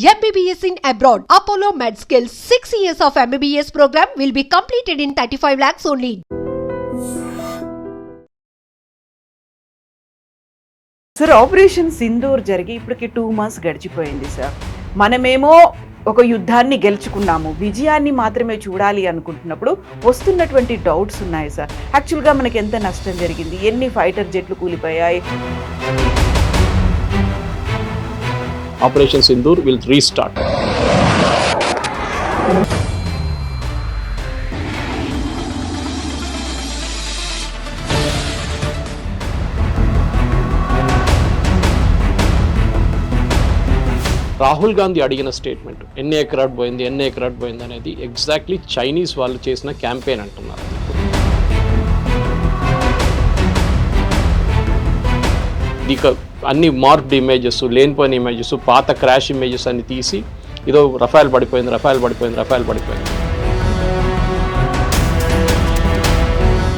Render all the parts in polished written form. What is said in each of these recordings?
MBBS in abroad. Apollo MedSkill 6 years of MBBS program will be completed in 35 lakhs only. Sir operation Sindoor జరిగి ఇప్పటికి 2 months గడిచిపోయింది sir. మనమేమో ఒక యుద్ధాన్ని గెలుచుకున్నాము, విజయాన్ని మాత్రమే చూడాలి అనుకుంటున్నప్పుడు వస్తున్నటువంటి డౌట్స్ ఉన్నాయి సార్. యాక్చువల్గా మనకి ఎంత నష్టం జరిగింది, ఎన్ని ఫైటర్ జెట్లు కూలిపోయాయి? Operation Sindoor will restart. Rahul Gandhi అడిగిన స్టేట్మెంట్ ఎన్ని ఎకరాట్ పోయింది అనేది ఎగ్జాక్ట్లీ చైనీస్ వాళ్ళు చేసిన క్యాంపెయిన్ అంటున్నారు. ఇక అన్ని మార్క్డ్ ఇమేజెస్, లేనిపోయిన ఇమేజెస్, పాత క్రాష్ ఇమేజెస్ అన్ని తీసి ఇదో రఫాల్ పడిపోయింది.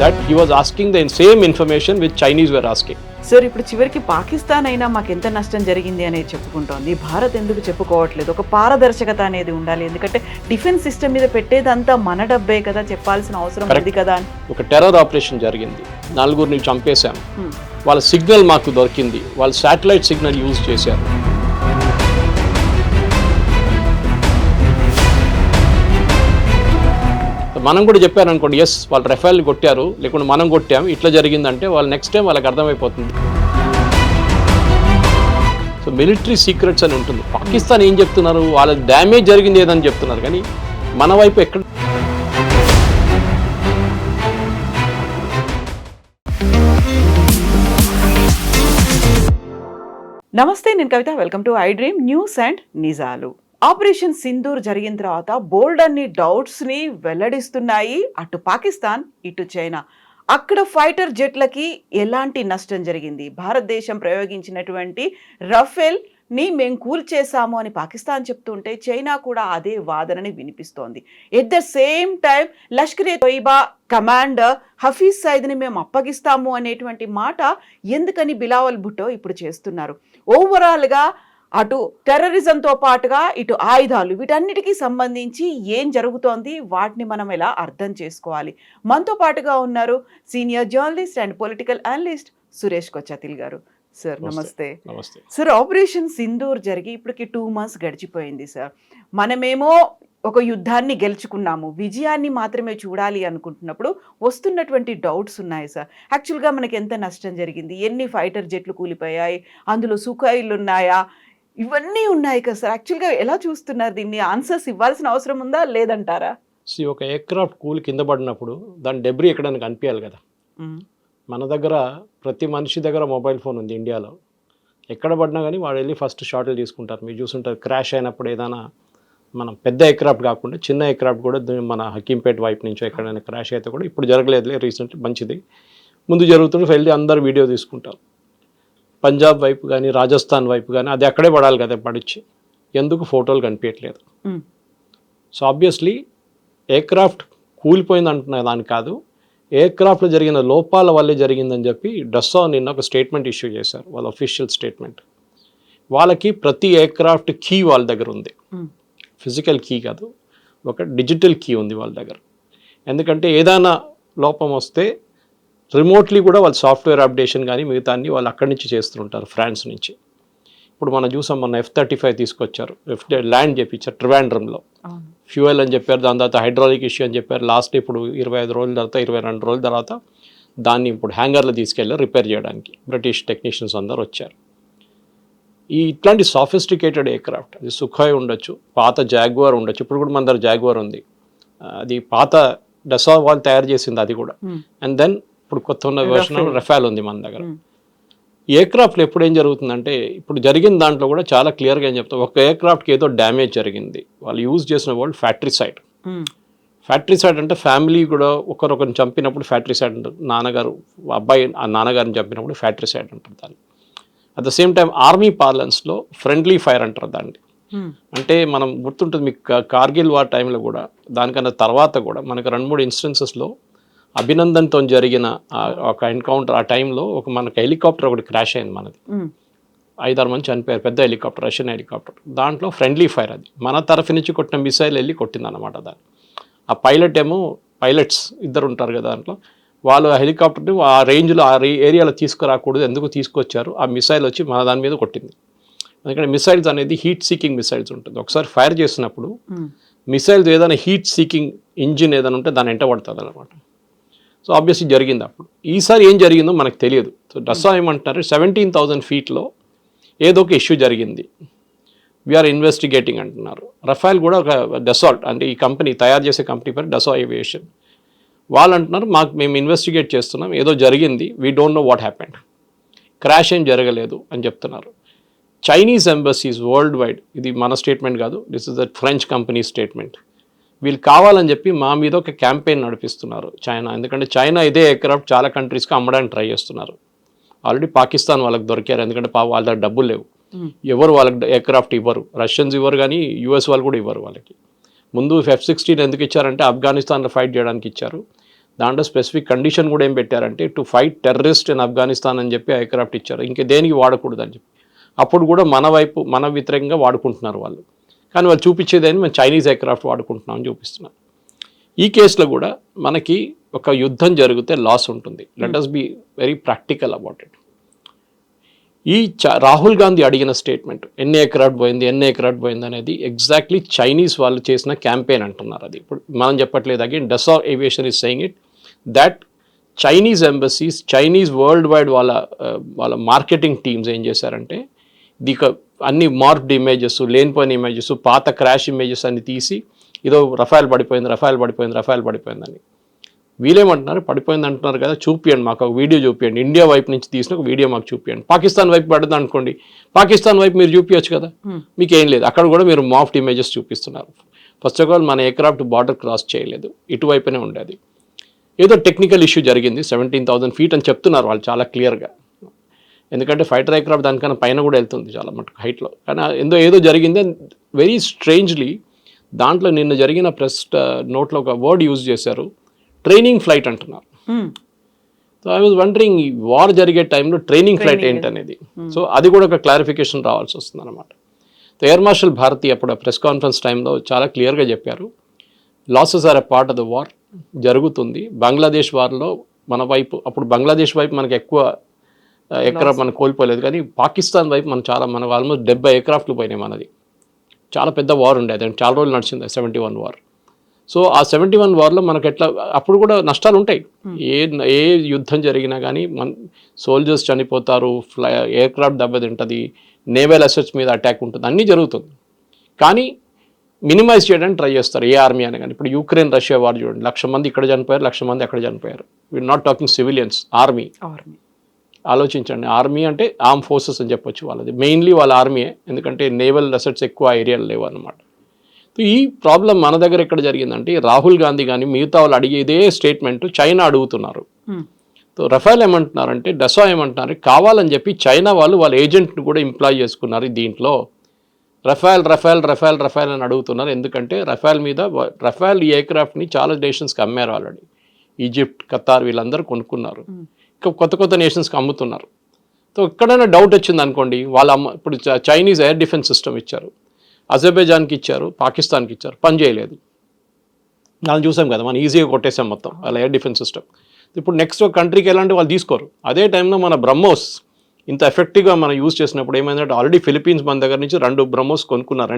That he was asking the same information which Chinese were asking. Sir ఇప్పుడు చివరికి పాకిస్తాన్ అయినా మాకు ఎంత నష్టం జరిగింది అనేది చెప్పుకుంటోంది, భారత్ ఎందుకు చెప్పుకోవట్లేదు? ఒక పారదర్శకత అనేది ఉండాలి, ఎందుకంటే డిఫెన్స్ సిస్టమ్ మీద పెట్టేదంతా మన డబ్బే కదా, చెప్పాల్సిన అవసరం ఉంది కదా. ఒక టెర్రర్ ఆపరేషన్ జరిగింది, 4 చంపేశాం. వాళ్ళ సిగ్నల్ మాకు దొరికింది, వాళ్ళు శాటిలైట్ సిగ్నల్ యూజ్ చేశారు. మనం కూడా చెప్పారు అనుకోండి, ఎస్ వాళ్ళు రఫేల్ కొట్టారు, లేకుంటే మనం కొట్టాము, ఇట్లా జరిగిందంటే వాళ్ళు నెక్స్ట్ టైం వాళ్ళకి అర్థమైపోతుంది. సో మిలిటరీ సీక్రెట్స్ అని ఉంటుంది. పాకిస్తాన్ ఏం చెప్తున్నారు, వాళ్ళ డ్యామేజ్ జరిగింది ఏదని చెప్తున్నారు, కానీ మన వైపు ఎక్కడ. నమస్తే, నేను Kavitha. Welcome to I dream news and నిజాలు. ఆపరేషన్ సింధూర్ జరిగిన తర్వాత బోల్డ్ అన్ని డౌట్స్ని వెల్లడిస్తున్నాయి అటు పాకిస్తాన్, ఇటు చైనా. అక్కడ ఫైటర్ జెట్లకి ఎలాంటి నష్టం జరిగింది, భారతదేశం ప్రయోగించినటువంటి రఫేల్ని మేము కూల్చేసాము అని పాకిస్తాన్ చెప్తుంటే చైనా కూడా అదే వాదనని వినిపిస్తోంది. At the same time Lashkar e Taiba commander Hafiz సయీద్ని మేము అప్పగిస్తాము అనేటువంటి మాట ఎందుకని బిలావల్ భుట్టో ఇప్పుడు చేస్తున్నారు. ఓవరాల్గా అటు టెర్రరిజంతో పాటుగా ఇటు ఆయుధాలు, వీటన్నిటికీ సంబంధించి ఏం జరుగుతోంది, వాటిని మనం ఎలా అర్థం చేసుకోవాలి? మనతో పాటుగా ఉన్నారు senior journalist and political analyst Suresh Kochattil గారు. సార్ నమస్తే. సార్ ఆపరేషన్ సింధూర్ జరిగి ఇప్పటికి 2 months గడిచిపోయింది సార్. మనమేమో ఒక యుద్ధాన్ని గెలుచుకున్నాము, విజయాన్ని మాత్రమే చూడాలి అనుకుంటున్నప్పుడు వస్తున్నటువంటి డౌట్స్ ఉన్నాయి సార్. యాక్చువల్గా మనకి ఎంత నష్టం జరిగింది, ఎన్ని ఫైటర్ జెట్లు కూలిపోయాయి, అందులో సుఖాయిలు ఉన్నాయా, ఇవన్నీ ఉన్నాయి కదా సార్. యాక్చువల్గా ఎలా చూస్తున్నారు దీన్ని? ఆన్సర్స్ ఇవ్వాల్సిన అవసరం ఉందా లేదంటారా? ఒక ఎయిర్క్రాఫ్ట్ కూలి కింద పడినప్పుడు దాని డెబ్రీ ఎక్కడానికి కనిపించాలి కదా. మన దగ్గర ప్రతి మనిషి దగ్గర మొబైల్ ఫోన్ ఉంది ఇండియాలో. ఎక్కడ పడినా కానీ వాడు వెళ్ళి ఫస్ట్ షాట్లు తీసుకుంటారు. మీరు చూసుంటారు, క్రాష్ అయినప్పుడు ఏదైనా మనం పెద్ద ఎయిర్క్రాఫ్ట్ కాకుండా చిన్న ఎయిర్క్రాఫ్ట్ కూడా మన హకీంపేట్ వైపు నుంచో ఎక్కడైనా క్రాష్ అయితే కూడా, ఇప్పుడు జరగలేదులే రీసెంట్లీ, మంచిది, ముందు జరుగుతుంటే వెళ్ళి అందరు వీడియో తీసుకుంటారు. పంజాబ్ వైపు కానీ రాజస్థాన్ వైపు కానీ అది అక్కడే పడాలి కదా, పడిచ్చి ఎందుకు ఫోటోలు కనిపించట్లేదు. సో ఆబ్వియస్లీ ఎయిర్క్రాఫ్ట్ కూలిపోయింది అంటున్న దాని కాదు, ఎయిర్క్రాఫ్ట్లో జరిగిన లోపాల వల్లే జరిగిందని చెప్పి డస్సా నిన్న ఒక స్టేట్మెంట్ ఇష్యూ చేశారు, వాళ్ళ అఫీషియల్ స్టేట్మెంట్. వాళ్ళకి ప్రతి ఎయిర్క్రాఫ్ట్ కీ వాళ్ళ దగ్గర ఉంది, ఫిజికల్ కీ కాదు, ఒక డిజిటల్ కీ ఉంది వాళ్ళ దగ్గర. ఎందుకంటే ఏదైనా లోపం వస్తే రిమోట్లీ కూడా వాళ్ళు సాఫ్ట్వేర్ అప్డేషన్ కానీ మిగతా అన్ని వాళ్ళు అక్కడి నుంచి చేస్తుంటారు, ఫ్రాన్స్ నుంచి. ఇప్పుడు మనం చూసాం, మన F-35 తీసుకొచ్చారు, ల్యాండ్ చేయించారు ట్రివాండ్రంలో, ఫ్యూయల్ అని చెప్పారు, దాని తర్వాత హైడ్రాలిక్ ఇష్యూ అని చెప్పారు. లాస్ట్ ఇప్పుడు 25 రోజుల తర్వాత 22 రోజుల తర్వాత దాన్ని ఇప్పుడు హ్యాంగర్లో తీసుకెళ్ళి రిపేర్ చేయడానికి బ్రిటిష్ టెక్నీషియన్స్ అందరు వచ్చారు. ఇట్లాంటి సాఫిస్టికేటెడ్ ఎయిర్క్రాఫ్ట్, అది సుఖాయ్ ఉండొచ్చు, పాత జాగ్వార్ ఉండొచ్చు, ఇప్పుడు కూడా మన దగ్గర జాగ్వార్ ఉంది, అది పాత డసా వాళ్ళు తయారు చేసింది అది కూడా. అండ్ దెన్ ఇప్పుడు కొత్త ఉన్న వెర్షన్ రఫేల్ ఉంది మన దగ్గర. ఎయిర్క్రాఫ్ట్లో ఎప్పుడు ఏం జరుగుతుందంటే, ఇప్పుడు జరిగిన దాంట్లో కూడా చాలా క్లియర్గా ఏం చెప్తాం, ఒక ఎయిర్క్రాఫ్ట్కి ఏదో డ్యామేజ్ జరిగింది, వాళ్ళు యూజ్ చేసిన వాళ్ళు ఫ్యాక్టరీసైడ్. ఫ్యాక్టరీసైడ్ అంటే ఫ్యామిలీ కూడా ఒకరిని చంపినప్పుడు ఫ్యాక్టరీసైడ్ అంటారు, నాన్నగారు అబ్బాయి ఆ నాన్నగారిని చంపినప్పుడు ఫ్యాక్టరీసైడ్ అంటారు దాన్ని. At the same time army పార్లెన్స్లో ఫ్రెండ్లీ ఫైర్ అంటారు దాన్ని. అంటే మనం గుర్తుంటుంది మీకు, కార్గిల్ వార్ టైంలో కూడా, దానికన్నా తర్వాత కూడా మనకు 2-3 ఇన్స్టెన్సెస్లో అభినందన్తో జరిగిన ఒక ఎన్కౌంటర్, ఆ టైంలో మనకు హెలికాప్టర్ ఒకటి క్రాష్ అయింది మనది. 5-6 మంది చనిపోయారు. పెద్ద హెలికాప్టర్, రష్యన్ హెలికాప్టర్. దాంట్లో ఫ్రెండ్లీ ఫైర్, అది మన తరఫు నుంచి కొట్టిన మిసైల్ వెళ్ళి కొట్టిందన్నమాట దాన్ని. ఆ పైలట్స్ ఇద్దరు ఉంటారు కదా దాంట్లో, వాళ్ళు ఆ హెలికాప్టర్ని ఆ రేంజ్లో ఆ ఏరియాలో తీసుకురాకూడదు, ఎందుకు తీసుకొచ్చారు, ఆ మిసైల్ వచ్చి మన దాని మీద కొట్టింది. ఎందుకంటే మిసైల్స్ అనేది హీట్ సీకింగ్ మిసైల్స్ ఉంటుంది. ఒకసారి ఫైర్ చేసినప్పుడు మిసైల్స్ ఏదైనా హీట్ సీకింగ్ ఇంజిన్ ఏదైనా ఉంటే దాన్ని ఎంట పడుతుంది అనమాట. సో ఆబ్వియస్లీ జరిగింది అప్పుడు. ఈసారి ఏం జరిగిందో మనకు తెలియదు. సో డస్సా ఏమంటున్నారు, 17,000 ఫీట్లో ఏదో ఒక ఇష్యూ జరిగింది, వీఆర్ ఇన్వెస్టిగేటింగ్ అంటున్నారు. రఫాల్ కూడా ఒక డసాల్ట్, అంటే ఈ కంపెనీ తయారు చేసే కంపెనీ పేరు డసా ఏవియేషన్. వాళ్ళు అంటున్నారు మేము ఇన్వెస్టిగేట్ చేస్తున్నాం, ఏదో జరిగింది, we don't know what happened, crash ఏం జరగలేదు అని చెప్తున్నారు. చైనీస్ ఎంబసీస్ వరల్డ్ వైడ్, ఇది మన స్టేట్మెంట్ కాదు, this is the French company statement, వీళ్ళు కావాలని చెప్పి మా మీద ఒక క్యాంపెయిన్ నడిపిస్తున్నారు చైనా. ఎందుకంటే చైనా ఇదే ఎయిర్క్రాఫ్ట్ చాలా కంట్రీస్కి అమ్మడానికి ట్రై చేస్తున్నారు. ఆల్రెడీ పాకిస్తాన్ వాళ్ళకి దొరికారు, ఎందుకంటే వాళ్ళ దగ్గర డబ్బులు లేవు, ఎవరు వాళ్ళకి ఎయిర్క్రాఫ్ట్ ఇవ్వరు, రష్యన్స్ ఇవ్వరు, కానీ యూఎస్ వాళ్ళు కూడా ఇవ్వరు వాళ్ళకి. ముందు F-16 ఎందుకు ఇచ్చారంటే ఆఫ్ఘనిస్తాన్లో ఫైట్ చేయడానికి ఇచ్చారు. దాంట్లో స్పెసిఫిక్ కండిషన్ కూడా ఏం పెట్టారంటే to fight terrorist in Afghanistan అని చెప్పి ఎయిర్క్రాఫ్ట్ ఇచ్చారు, ఇంకా దేనికి వాడకూడదు అని చెప్పి. అప్పుడు కూడా మన వ్యతిరేకంగా వాడుకుంటున్నారు వాళ్ళు, కానీ వాళ్ళు చూపించేదని మేము చైనీస్ ఎయిర్క్రాఫ్ట్ వాడుకుంటున్నాం అని చూపిస్తున్నారు. ఈ కేసులో కూడా మనకి ఒక యుద్ధం జరిగితే లాస్ ఉంటుంది. Let us be very practical about it. ఈ రాహుల్ గాంధీ అడిగిన స్టేట్మెంట్ ఎన్ని ఎయిర్క్రాఫ్ట్ పోయింది అనేది ఎగ్జాక్ట్లీ చైనీస్ వాళ్ళు చేసిన క్యాంపెయిన్ అంటున్నారు. అది ఇప్పుడు మనం చెప్పట్లేదు. Again డసా aviation is saying it that Chinese embassies, Chinese world wide వాళ్ళ మార్కెటింగ్ టీమ్స్ ఏం చేశారంటే అన్ని మార్క్డ్ ఇమేజెస్, లేనిపోయిన ఇమేజెస్, పాత క్రాష్ ఇమేజెస్ అన్ని తీసి ఏదో రఫాల్ పడిపోయిందని. వీళ్ళేమంటున్నారు, పడిపోయింది అంటున్నారు కదా, చూపియండి మాకు ఒక వీడియో చూపియండి, ఇండియా వైపు నుంచి తీసిన ఒక వీడియో మాకు చూపియండి. పాకిస్తాన్ వైపు పడుతుంది అనుకోండి, పాకిస్తాన్ వైపు మీరు చూపించచ్చు కదా, మీకు ఏం లేదు, అక్కడ కూడా మీరు మాఫ్డ్ ఇమేజెస్ చూపిస్తున్నారు. ఫస్ట్ ఆఫ్ ఆల్ మన ఎయిర్క్రాఫ్ట్ బార్డర్ క్రాస్ చేయలేదు, ఇటువైపునే ఉండేది. ఏదో టెక్నికల్ ఇష్యూ జరిగింది, 17,000 ఫీట్ అని చెప్తున్నారు వాళ్ళు చాలా క్లియర్గా. ఎందుకంటే ఫైటర్ ఎయిర్క్రాఫ్ట్ దానికన్నా పైన కూడా వెళ్తుంది చాలా మటుకు హైట్లో, కానీ ఏదో జరిగింది. వెరీ స్ట్రేంజ్లీ దాంట్లో నిన్న జరిగిన ప్రెస్ నోట్లో ఒక వర్డ్ యూజ్ చేశారు, ట్రైనింగ్ ఫ్లైట్ అంటున్నారు. So I was wondering, war జరిగే టైంలో ట్రైనింగ్ ఫ్లైట్ ఏంటనేది. సో అది కూడా ఒక క్లారిఫికేషన్ రావాల్సి వస్తుంది అనమాట. సో ఎయిర్ మార్షల్ భారతి అప్పుడు ప్రెస్ కాన్ఫరెన్స్ టైంలో చాలా క్లియర్గా చెప్పారు, losses are a part of the war, జరుగుతుంది. బంగ్లాదేశ్ వార్లో మన వైపు, అప్పుడు బంగ్లాదేశ్ వైపు మనకు ఎక్కువ ఎయిర్క్రాఫ్ట్ మనం కోల్పోలేదు, కానీ పాకిస్తాన్ వైపు మనం ఆల్మోస్ట్ 70 ఎయిర్క్రాఫ్ట్లు పోయినాయి మనది. చాలా పెద్ద వార్ ఉండేది, చాలా రోజులు నడిచింది 71 వార్. సో ఆ 71 వార్లో మనకు ఎట్లా అప్పుడు కూడా నష్టాలు ఉంటాయి. ఏ యుద్ధం జరిగినా కానీ సోల్జర్స్ చనిపోతారు, ఎయిర్క్రాఫ్ట్ దెబ్బతింటుంది, నేవల్ అసెట్స్ మీద అటాక్ ఉంటుంది, అన్నీ జరుగుతుంది. కానీ మినిమైజ్ చేయడానికి ట్రై చేస్తారు ఏ ఆర్మీ అని. కానీ ఇప్పుడు యుక్రెయిన్ రష్యా వార్ చూడండి, 1,00,000 మంది ఇక్కడ చనిపోయారు, 1,00,000 మంది అక్కడ చనిపోయారు. We're not talking civilians, army. ఆలోచించండి, ఆర్మీ అంటే ఆర్మ్ ఫోర్సెస్ అని చెప్పొచ్చు వాళ్ళది, మెయిన్లీ వాళ్ళ ఆర్మీయే, ఎందుకంటే నేవల్ అసెట్స్ ఎక్కువ ఏరియాలు లేవు అన్నమాట. సో ఈ ప్రాబ్లం మన దగ్గర ఎక్కడ జరిగిందంటే రాహుల్ గాంధీ కానీ మిగతా వాళ్ళు అడిగేదే స్టేట్మెంట్ చైనా అడుగుతున్నారు. సో రఫాల్ ఏమంటున్నారంటే, డసా ఏమంటున్నారు, కావాలని చెప్పి చైనా వాళ్ళ ఏజెంట్ని కూడా ఎంప్లాయ్ చేసుకున్నారు దీంట్లో. రఫాల్ అని అడుగుతున్నారు. ఎందుకంటే రఫాల్ ఈ ఎయిర్క్రాఫ్ట్ని చాలా నేషన్స్కి అమ్మారు ఆల్రెడీ. ఈజిప్ట్, ఖతార్ వీళ్ళందరూ కొనుక్కున్నారు, కొత్త నేషన్స్కి అమ్ముతున్నారు. సో ఎక్కడైనా డౌట్ వచ్చింది అనుకోండి, ఇప్పుడు చైనీస్ ఎయిర్ డిఫెన్స్ సిస్టమ్ ఇచ్చారు, అజర్బైజాన్కి ఇచ్చారు, పాకిస్తాన్కి ఇచ్చారు, పని చేయలేదు. దాన్ని చూసాం కదా, మనం ఈజీగా కొట్టేసాం మొత్తం వాళ్ళ ఎయిర్ డిఫెన్స్ సిస్టమ్. ఇప్పుడు నెక్స్ట్ ఒక కంట్రీకి ఎలాంటి వాళ్ళు తీసుకోరు. అదే టైంలో మన బ్రహ్మోస్ ఇంత ఎఫెక్టివ్గా మనం యూజ్ చేసినప్పుడు ఏమైందంటే, ఆల్రెడీ ఫిలిపీన్స్ మన దగ్గర నుంచి 2 బ్రహ్మోస్ కొనుక్కున్నారు,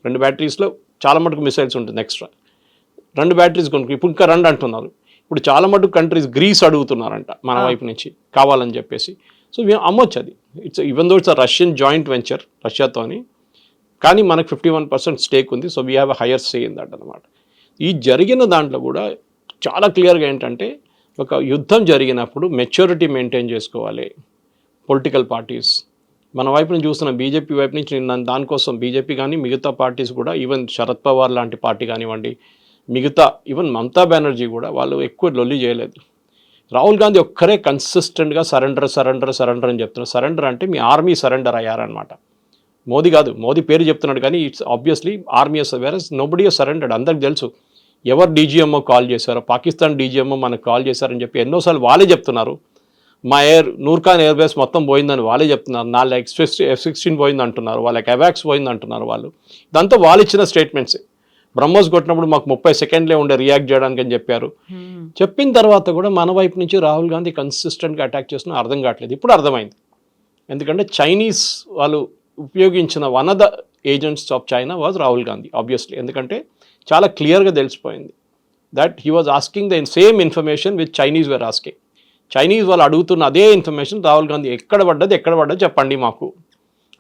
2 బ్యాటరీస్లో చాలా మటుకు మిసైల్స్ ఉంటుంది ఎక్స్ట్రా. 2 బ్యాటరీస్ కొనుక్కు ఇప్పుడు ఇంకా 2 అంటున్నారు. ఇప్పుడు చాలా మటుకు కంట్రీస్ గ్రీస్ అడుగుతున్నారంట మన వైపు నుంచి కావాలని చెప్పేసి. సో మేము అమ్మొచ్చు అది. Even though it's Russian joint venture రష్యాతోని, కానీ మనకు 51% స్టేక్ ఉంది. So we have a higher say in that అనమాట. ఈ జరిగిన దాంట్లో కూడా చాలా క్లియర్గా ఏంటంటే, ఒక యుద్ధం జరిగినప్పుడు మెచ్యూరిటీ మెయింటైన్ చేసుకోవాలి పొలిటికల్ పార్టీస్. మన వైపు నుంచి చూస్తున్న బీజేపీ వైపు నుంచి దానికోసం బీజేపీ కానీ మిగతా పార్టీస్ కూడా, ఈవెన్ శరద్ పవార్ లాంటి పార్టీ కానివ్వండి, మిగతా ఈవెన్ మమతా బెనర్జీ కూడా వాళ్ళు ఎక్కువ లొల్లి చేయలేదు. రాహుల్ గాంధీ ఒక్కరే కన్సిస్టెంట్గా సరెండర్ అని చెప్తున్నారు. సరెండర్ అంటే మీ ఆర్మీ సరెండర్ అయ్యారనమాట. మోదీ కాదు, మోదీ పేరు చెప్తున్నాడు కానీ it's obviously army whereas nobody surrendered. అందరికి తెలుసు ఎవరు డీజీఎంఓ కాల్ చేశారో, పాకిస్తాన్ డీజీఎంఓ మనకు కాల్ చేశారని చెప్పి ఎన్నోసార్లు వాళ్ళే చెప్తున్నారు. మా నూర్ఖాన్ ఎయిర్ బేస్ మొత్తం పోయిందని వాళ్ళే చెప్తున్నారు. 4 F-16 పోయింది అంటున్నారు, వాళ్ళకి అవాక్స్ పోయింది అంటున్నారు వాళ్ళు. ఇదంతా వాళ్ళు ఇచ్చిన స్టేట్మెంట్స్. బ్రహ్మోస్ కొట్టినప్పుడు మాకు 30 సెకండ్లే ఉండే రియాక్ట్ చేయడానికి అని చెప్పారు. చెప్పిన తర్వాత కూడా మన వైపు నుంచి రాహుల్ గాంధీ కన్సిస్టెంట్గా అటాక్ చేస్తున్నా అర్థం కావట్లేదు. ఇప్పుడు అర్థమైంది. ఎందుకంటే చైనీస్ వాళ్ళు ఉపయోగించిన one of the agents of China was Rahul Gandhi obviously. ఎందుకంటే చాలా క్లియర్గా తెలిసిపోయింది that he was asking the same information with Chinese were asking. Chinese వాళ్ళు అడుగుతున్న అదే ఇన్ఫర్మేషన్ రాహుల్ గాంధీ ఎక్కడ పడ్డది చెప్పండి మాకు,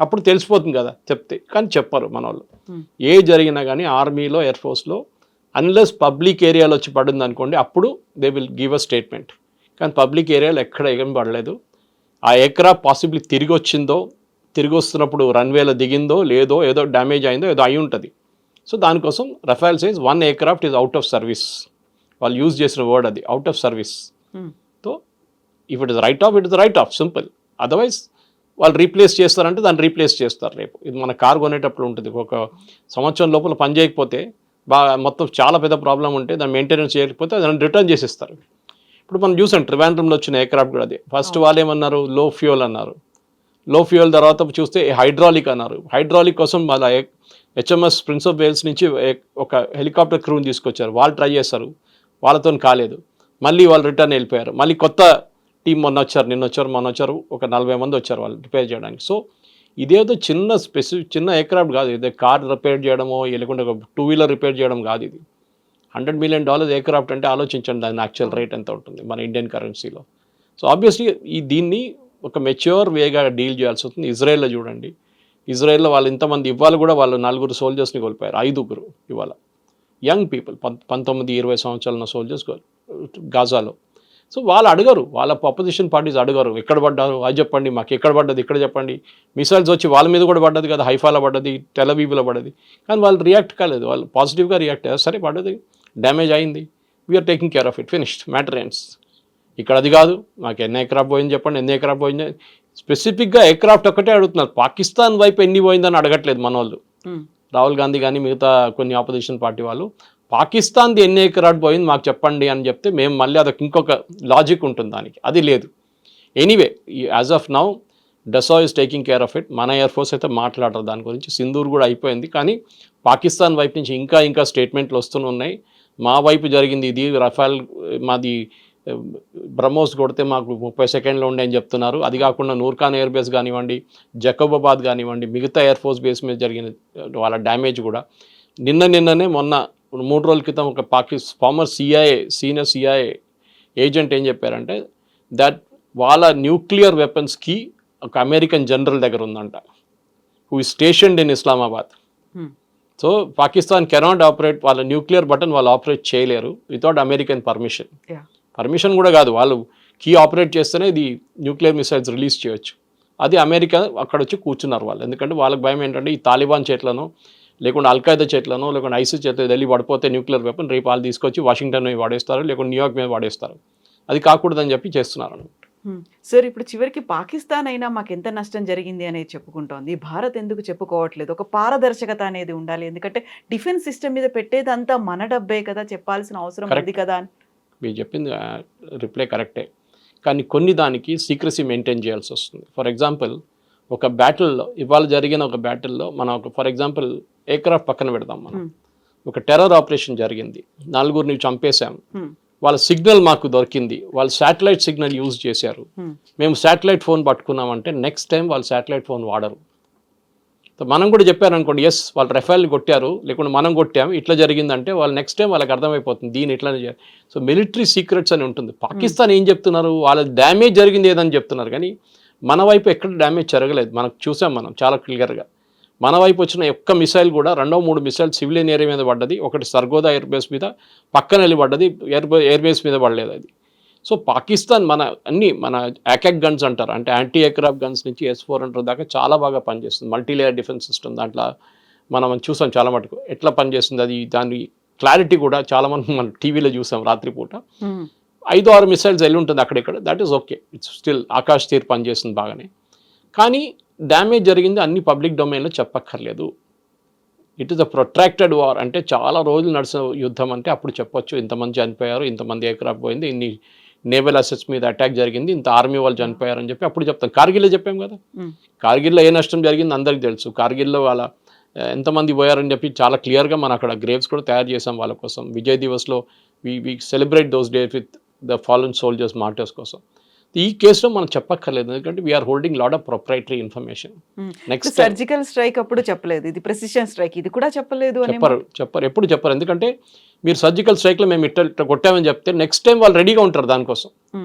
అప్పుడు తెలిసిపోతుంది కదా చెప్తే. కానీ చెప్పరు మన వాళ్ళు. ఏ జరిగినా కానీ ఆర్మీలో ఎయిర్ ఫోర్స్లో అన్లెస్ పబ్లిక్ ఏరియాలో వచ్చి పడింది అనుకోండి, అప్పుడు they will give a statement. కానీ పబ్లిక్ ఏరియాలో ఎక్కడ ఏం పడలేదు. ఆ ఎయిర్క్రాఫ్ట్ పాసిబిలీ తిరిగి వచ్చిందో, తిరిగి వస్తున్నప్పుడు రన్వేలో దిగిందో లేదో, ఏదో డ్యామేజ్ అయిందో ఏదో అయి ఉంటుంది. సో దానికోసం Rafale says 1 aircraft is out of service. వాళ్ళు యూజ్ చేసిన వర్డ్ అది, out of service. So if it is right of, it is right of, simple. Otherwise వాళ్ళు రీప్లేస్ చేస్తారంటే దాన్ని రీప్లేస్ చేస్తారు రేపు. ఇది మన కారు కొనేటప్పుడు ఉంటుంది, ఒక సంవత్సరం లోపల పని చేయకపోతే బాగా మొత్తం చాలా పెద్ద ప్రాబ్లం ఉంటే దాన్ని మెయింటెనెన్స్ చేయకపోతే దాన్ని రిటర్న్ చేసేస్తారు. ఇప్పుడు మనం చూసాం ట్రివాండ్రంలో వచ్చిన ఎయిర్క్రాఫ్ట్ కూడా అదే. ఫస్ట్ వాళ్ళు ఏమన్నారు, లో ఫ్యూయల్ అన్నారు. లో ఫ్యూయల్ తర్వాత చూస్తే హైడ్రాలిక్ అన్నారు. హైడ్రాలిక్ కోసం వాళ్ళ హెచ్ఎంఎస్ ప్రిన్స్ ఆఫ్ వేల్స్ నుంచి ఒక హెలికాప్టర్ క్రూని తీసుకొచ్చారు. వాళ్ళు ట్రై చేస్తారు, వాళ్ళతో కాలేదు. మళ్ళీ వాళ్ళు రిటర్న్ వెళ్ళిపోయారు. మళ్ళీ కొత్త టీం మొన్న వచ్చారు, ఒక 40 మంది వచ్చారు వాళ్ళు రిపేర్ చేయడానికి. సో ఇదేదో చిన్న ఎయిర్క్రాఫ్ట్ కాదు. ఇదే కార్ రిపేర్ చేయడమో లేకుంటే ఒక 2 వీలర్ రిపేర్ చేయడం కాదు. ఇది $100 million ఎయిర్క్రాఫ్ట్ అంటే ఆలోచించండి దాని యాక్చువల్ రేట్ ఎంత ఉంటుంది మన ఇండియన్ కరెన్సీలో. సో ఆబ్వియస్లీ దీన్ని ఒక మెచ్యూర్ వేగా డీల్ చేయాల్సి వస్తుంది. ఇజ్రాయెల్లో చూడండి, ఇజ్రాయెల్లో వాళ్ళు ఇంతమంది ఇవాళ కూడా వాళ్ళు 4 సోల్జర్స్ని కోల్పోయారు, 5 ఇవాళ యంగ్ పీపుల్, 19-20 సంవత్సరాల ఉన్న సోల్జర్స్ గాజాలో. సో వాళ్ళు అడగరు, వాళ్ళ అపోజిషన్ పార్టీస్ అడగరు ఎక్కడ పడ్డారు అది చెప్పండి, మాకు ఎక్కడ పడ్డది ఇక్కడ చెప్పండి. మిసైల్స్ వచ్చి వాళ్ళ మీద కూడా పడ్డది కదా, హైఫాలో పడ్డది, టెలవీవ్లో పడ్డది. కానీ వాళ్ళు రియాక్ట్ కాలేదు, వాళ్ళు పాజిటివ్గా రియాక్ట్ అయ్యారు. సరే పడ్డది, డ్యామేజ్ అయింది, we're taking care of it, finished, matter ends. ఇక్కడ అది కాదు, మాకు ఎన్ని ఎయిర్క్రాఫ్ట్ పోయింది చెప్పండి, ఎన్ని ఎయిర్క్రాఫ్ట్ పోయింది. స్పెసిఫిక్గా ఎయిర్క్రాఫ్ట్ ఒక్కటే అడుగుతున్నారు, పాకిస్తాన్ వైపు ఎన్ని పోయిందని అడగట్లేదు మన వాళ్ళు. రాహుల్ గాంధీ కానీ మిగతా కొన్ని ఆపోజిషన్ పార్టీ వాళ్ళు పాకిస్తాన్ది ఎన్ని ఎయిర్క్రాఫ్ట్ పోయింది మాకు చెప్పండి అని చెప్తే మేము మళ్ళీ అదొక ఇంకొక లాజిక్ ఉంటుంది దానికి, అది లేదు. Anyway as of now డసా is taking care of it. మన ఎయిర్ ఫోర్స్ అయితే మాట్లాడరు దాని గురించి. సింధూర్ కూడా అయిపోయింది, కానీ పాకిస్తాన్ వైపు నుంచి ఇంకా స్టేట్మెంట్లు వస్తూనే ఉన్నాయి. మా వైపు జరిగింది ఇది, రఫాల్ మాది బ్రహ్మోస్ కొడితే మాకు 30 సెకండ్లో ఉండే అని చెప్తున్నారు. అది కాకుండా నూర్ఖాన్ ఎయిర్ బేస్ కానివ్వండి, జకోబాబాద్ కానివ్వండి, మిగతా ఎయిర్ ఫోర్స్ బేస్ మీద జరిగిన వాళ్ళ డ్యామేజ్ కూడా నిన్ననే మొన్న 3 రోజుల క్రితం ఒక ఫార్మర్ సీనియర్ సిఐఏ ఏజెంట్ ఏం చెప్పారంటే దట్ వాళ్ళ న్యూక్లియర్ వెపన్స్కి ఒక అమెరికన్ జనరల్ దగ్గర ఉందంట, who is స్టేషన్డ్ in Islamabad. So Pakistan cannot operate, వాళ్ళ న్యూక్లియర్ బటన్ వాళ్ళు ఆపరేట్ చేయలేరు వితౌట్ అమెరికన్ పర్మిషన్ కూడా కాదు, వాళ్ళు కీ ఆపరేట్ చేస్తేనే ఇది న్యూక్లియర్ మిసైల్స్ రిలీజ్ చేయొచ్చు. అది అమెరికా అక్కడ వచ్చి కూర్చున్నారు వాళ్ళు. ఎందుకంటే వాళ్ళకి భయం ఏంటంటే ఈ తాలిబాన్ చేట్లను లేకుంటే అల్ఖైదా చేట్లను లేకుంటే ఐసిస్ చేతిలో ఢిల్లీ పడిపోతే న్యూక్లియర్ వెపన్ రేపు వాళ్ళు తీసుకొచ్చి వాషింగ్టన్ మీద వాడేస్తారు, లేకుంటే న్యూయార్క్ మీద వాడేస్తారు. అది కాకూడదని చెప్పి చేస్తున్నారు అన్నమాట. సార్ ఇప్పుడు చివరికి పాకిస్తాన్ అయినా మాకు ఎంత నష్టం జరిగింది అనేది చెప్పుకుంటోంది, భారత్ ఎందుకు చెప్పుకోవట్లేదు? ఒక పారదర్శకత అనేది ఉండాలి, ఎందుకంటే డిఫెన్స్ సిస్టమ్ మీద పెట్టేదంతా మన డబ్బే కదా, చెప్పాల్సిన అవసరం ఉంది కదా అని. మీరు చెప్పింది రిప్లై కరెక్టే, కానీ కొన్ని దానికి సీక్రసీ మెయింటైన్ చేయాల్సి వస్తుంది. ఫర్ ఎగ్జాంపుల్ ఒక బ్యాటిల్లో, ఇవాళ జరిగిన ఒక బ్యాటిల్లో మనం ఫర్ ఎగ్జాంపుల్ ఎయిర్క్రాఫ్ట్ పక్కన పెడదాం, మనం ఒక టెర్రర్ ఆపరేషన్ జరిగింది, 4 చంపేశాం, వాళ్ళ సిగ్నల్ మాకు దొరికింది, వాళ్ళు శాటిలైట్ సిగ్నల్ యూజ్ చేశారు, మేము శాటిలైట్ ఫోన్ పట్టుకున్నామంటే నెక్స్ట్ టైం వాళ్ళు శాటిలైట్ ఫోన్ వాడరు. మనం కూడా చెప్పారనుకోండి, ఎస్ వాళ్ళు రఫేల్ని కొట్టారు లేకుంటే మనం కొట్టాము ఇట్లా జరిగిందంటే వాళ్ళు నెక్స్ట్ టైం వాళ్ళకి అర్థమైపోతుంది దీన్ని ఇట్లానే చేయాలి. సో మిలిటరీ సీక్రెట్స్ అని ఉంటుంది. పాకిస్తాన్ ఏం చెప్తున్నారు, వాళ్ళ డ్యామేజ్ జరిగింది ఏదని చెప్తున్నారు, కానీ మన వైపు ఎక్కడ డ్యామేజ్ జరగలేదు. మనకు చూసాం మనం చాలా క్లియర్గా. మన వైపు వచ్చిన ఒక్క మిసైల్ కూడా 2-3 మిసైల్ సివిలియన్ ఏరియా మీద పడ్డది, ఒకటి సర్గోదా ఎయిర్ బేస్ మీద పక్కన వెళ్ళి పడ్డది, ఎయిర్ బేస్ మీద పడలేదు అది. సో పాకిస్తాన్ మన యాకాక్ గన్స్ అంటారు, అంటే యాంటీ ఎయిర్క్రాఫ్ట్ గన్స్ నుంచి S-400 దాకా చాలా బాగా పనిచేస్తుంది. మల్టీలేయర్ డిఫెన్స్ సిస్టమ్, దాంట్లో మనం చూసాం చాలా మటుకు ఎట్లా పనిచేస్తుంది అది. దాని క్లారిటీ కూడా చాలా మంది మనం టీవీలో చూసాం రాత్రిపూట. 5-6 మిసైల్స్ వెళ్ళి ఉంటుంది అక్కడిక్కడ, that is okay, it's still Akashteer పనిచేస్తుంది బాగానే. కానీ డ్యామేజ్ జరిగింది అన్ని పబ్లిక్ డొమైన్లో చెప్పక్కర్లేదు. It is a protracted war, అంటే చాలా రోజులు నడిచిన యుద్ధం అంటే అప్పుడు చెప్పొచ్చు ఇంతమంది చనిపోయారు, ఇంతమంది ఎయిర్క్రాఫ్ట్ పోయింది, ఇన్ని నేవల్ అసెట్స్ మీద అటాక్ జరిగింది, ఇంత ఆర్మీ వాళ్ళు చనిపోయారని చెప్పి అప్పుడు చెప్తాం. కార్గిల్లో చెప్పాం కదా, Hmm. కార్గిల్లో ఏ నష్టం జరిగింది అందరికీ తెలుసు. కార్గిల్లో వాళ్ళ ఎంతమంది పోయారని చెప్పి చాలా క్లియర్గా మనం అక్కడ గ్రేవ్స్ కూడా తయారు చేసాం వాళ్ళ కోసం. విజయ్ దివస్లో we celebrate those days with the fallen soldiers martyrs కోసం. ఈ కేసులో మనం చెప్పక్కర్లేదు, ఎందుకంటే we are holding lot of proprietary information. Next surgical strike అప్పుడు చెప్పలేదు, ఇది ప్రిసిషన్ స్ట్రైక్, ఇది కూడా చెప్పలేదు అని చెప్పరు, ఎప్పుడు చెప్పరు. ఎందుకంటే మీరు సర్జికల్ స్ట్రైక్లో మేము ఇట్లా కొట్టామని చెప్తే నెక్స్ట్ టైం వాళ్ళు రెడీగా ఉంటారు దానికోసం.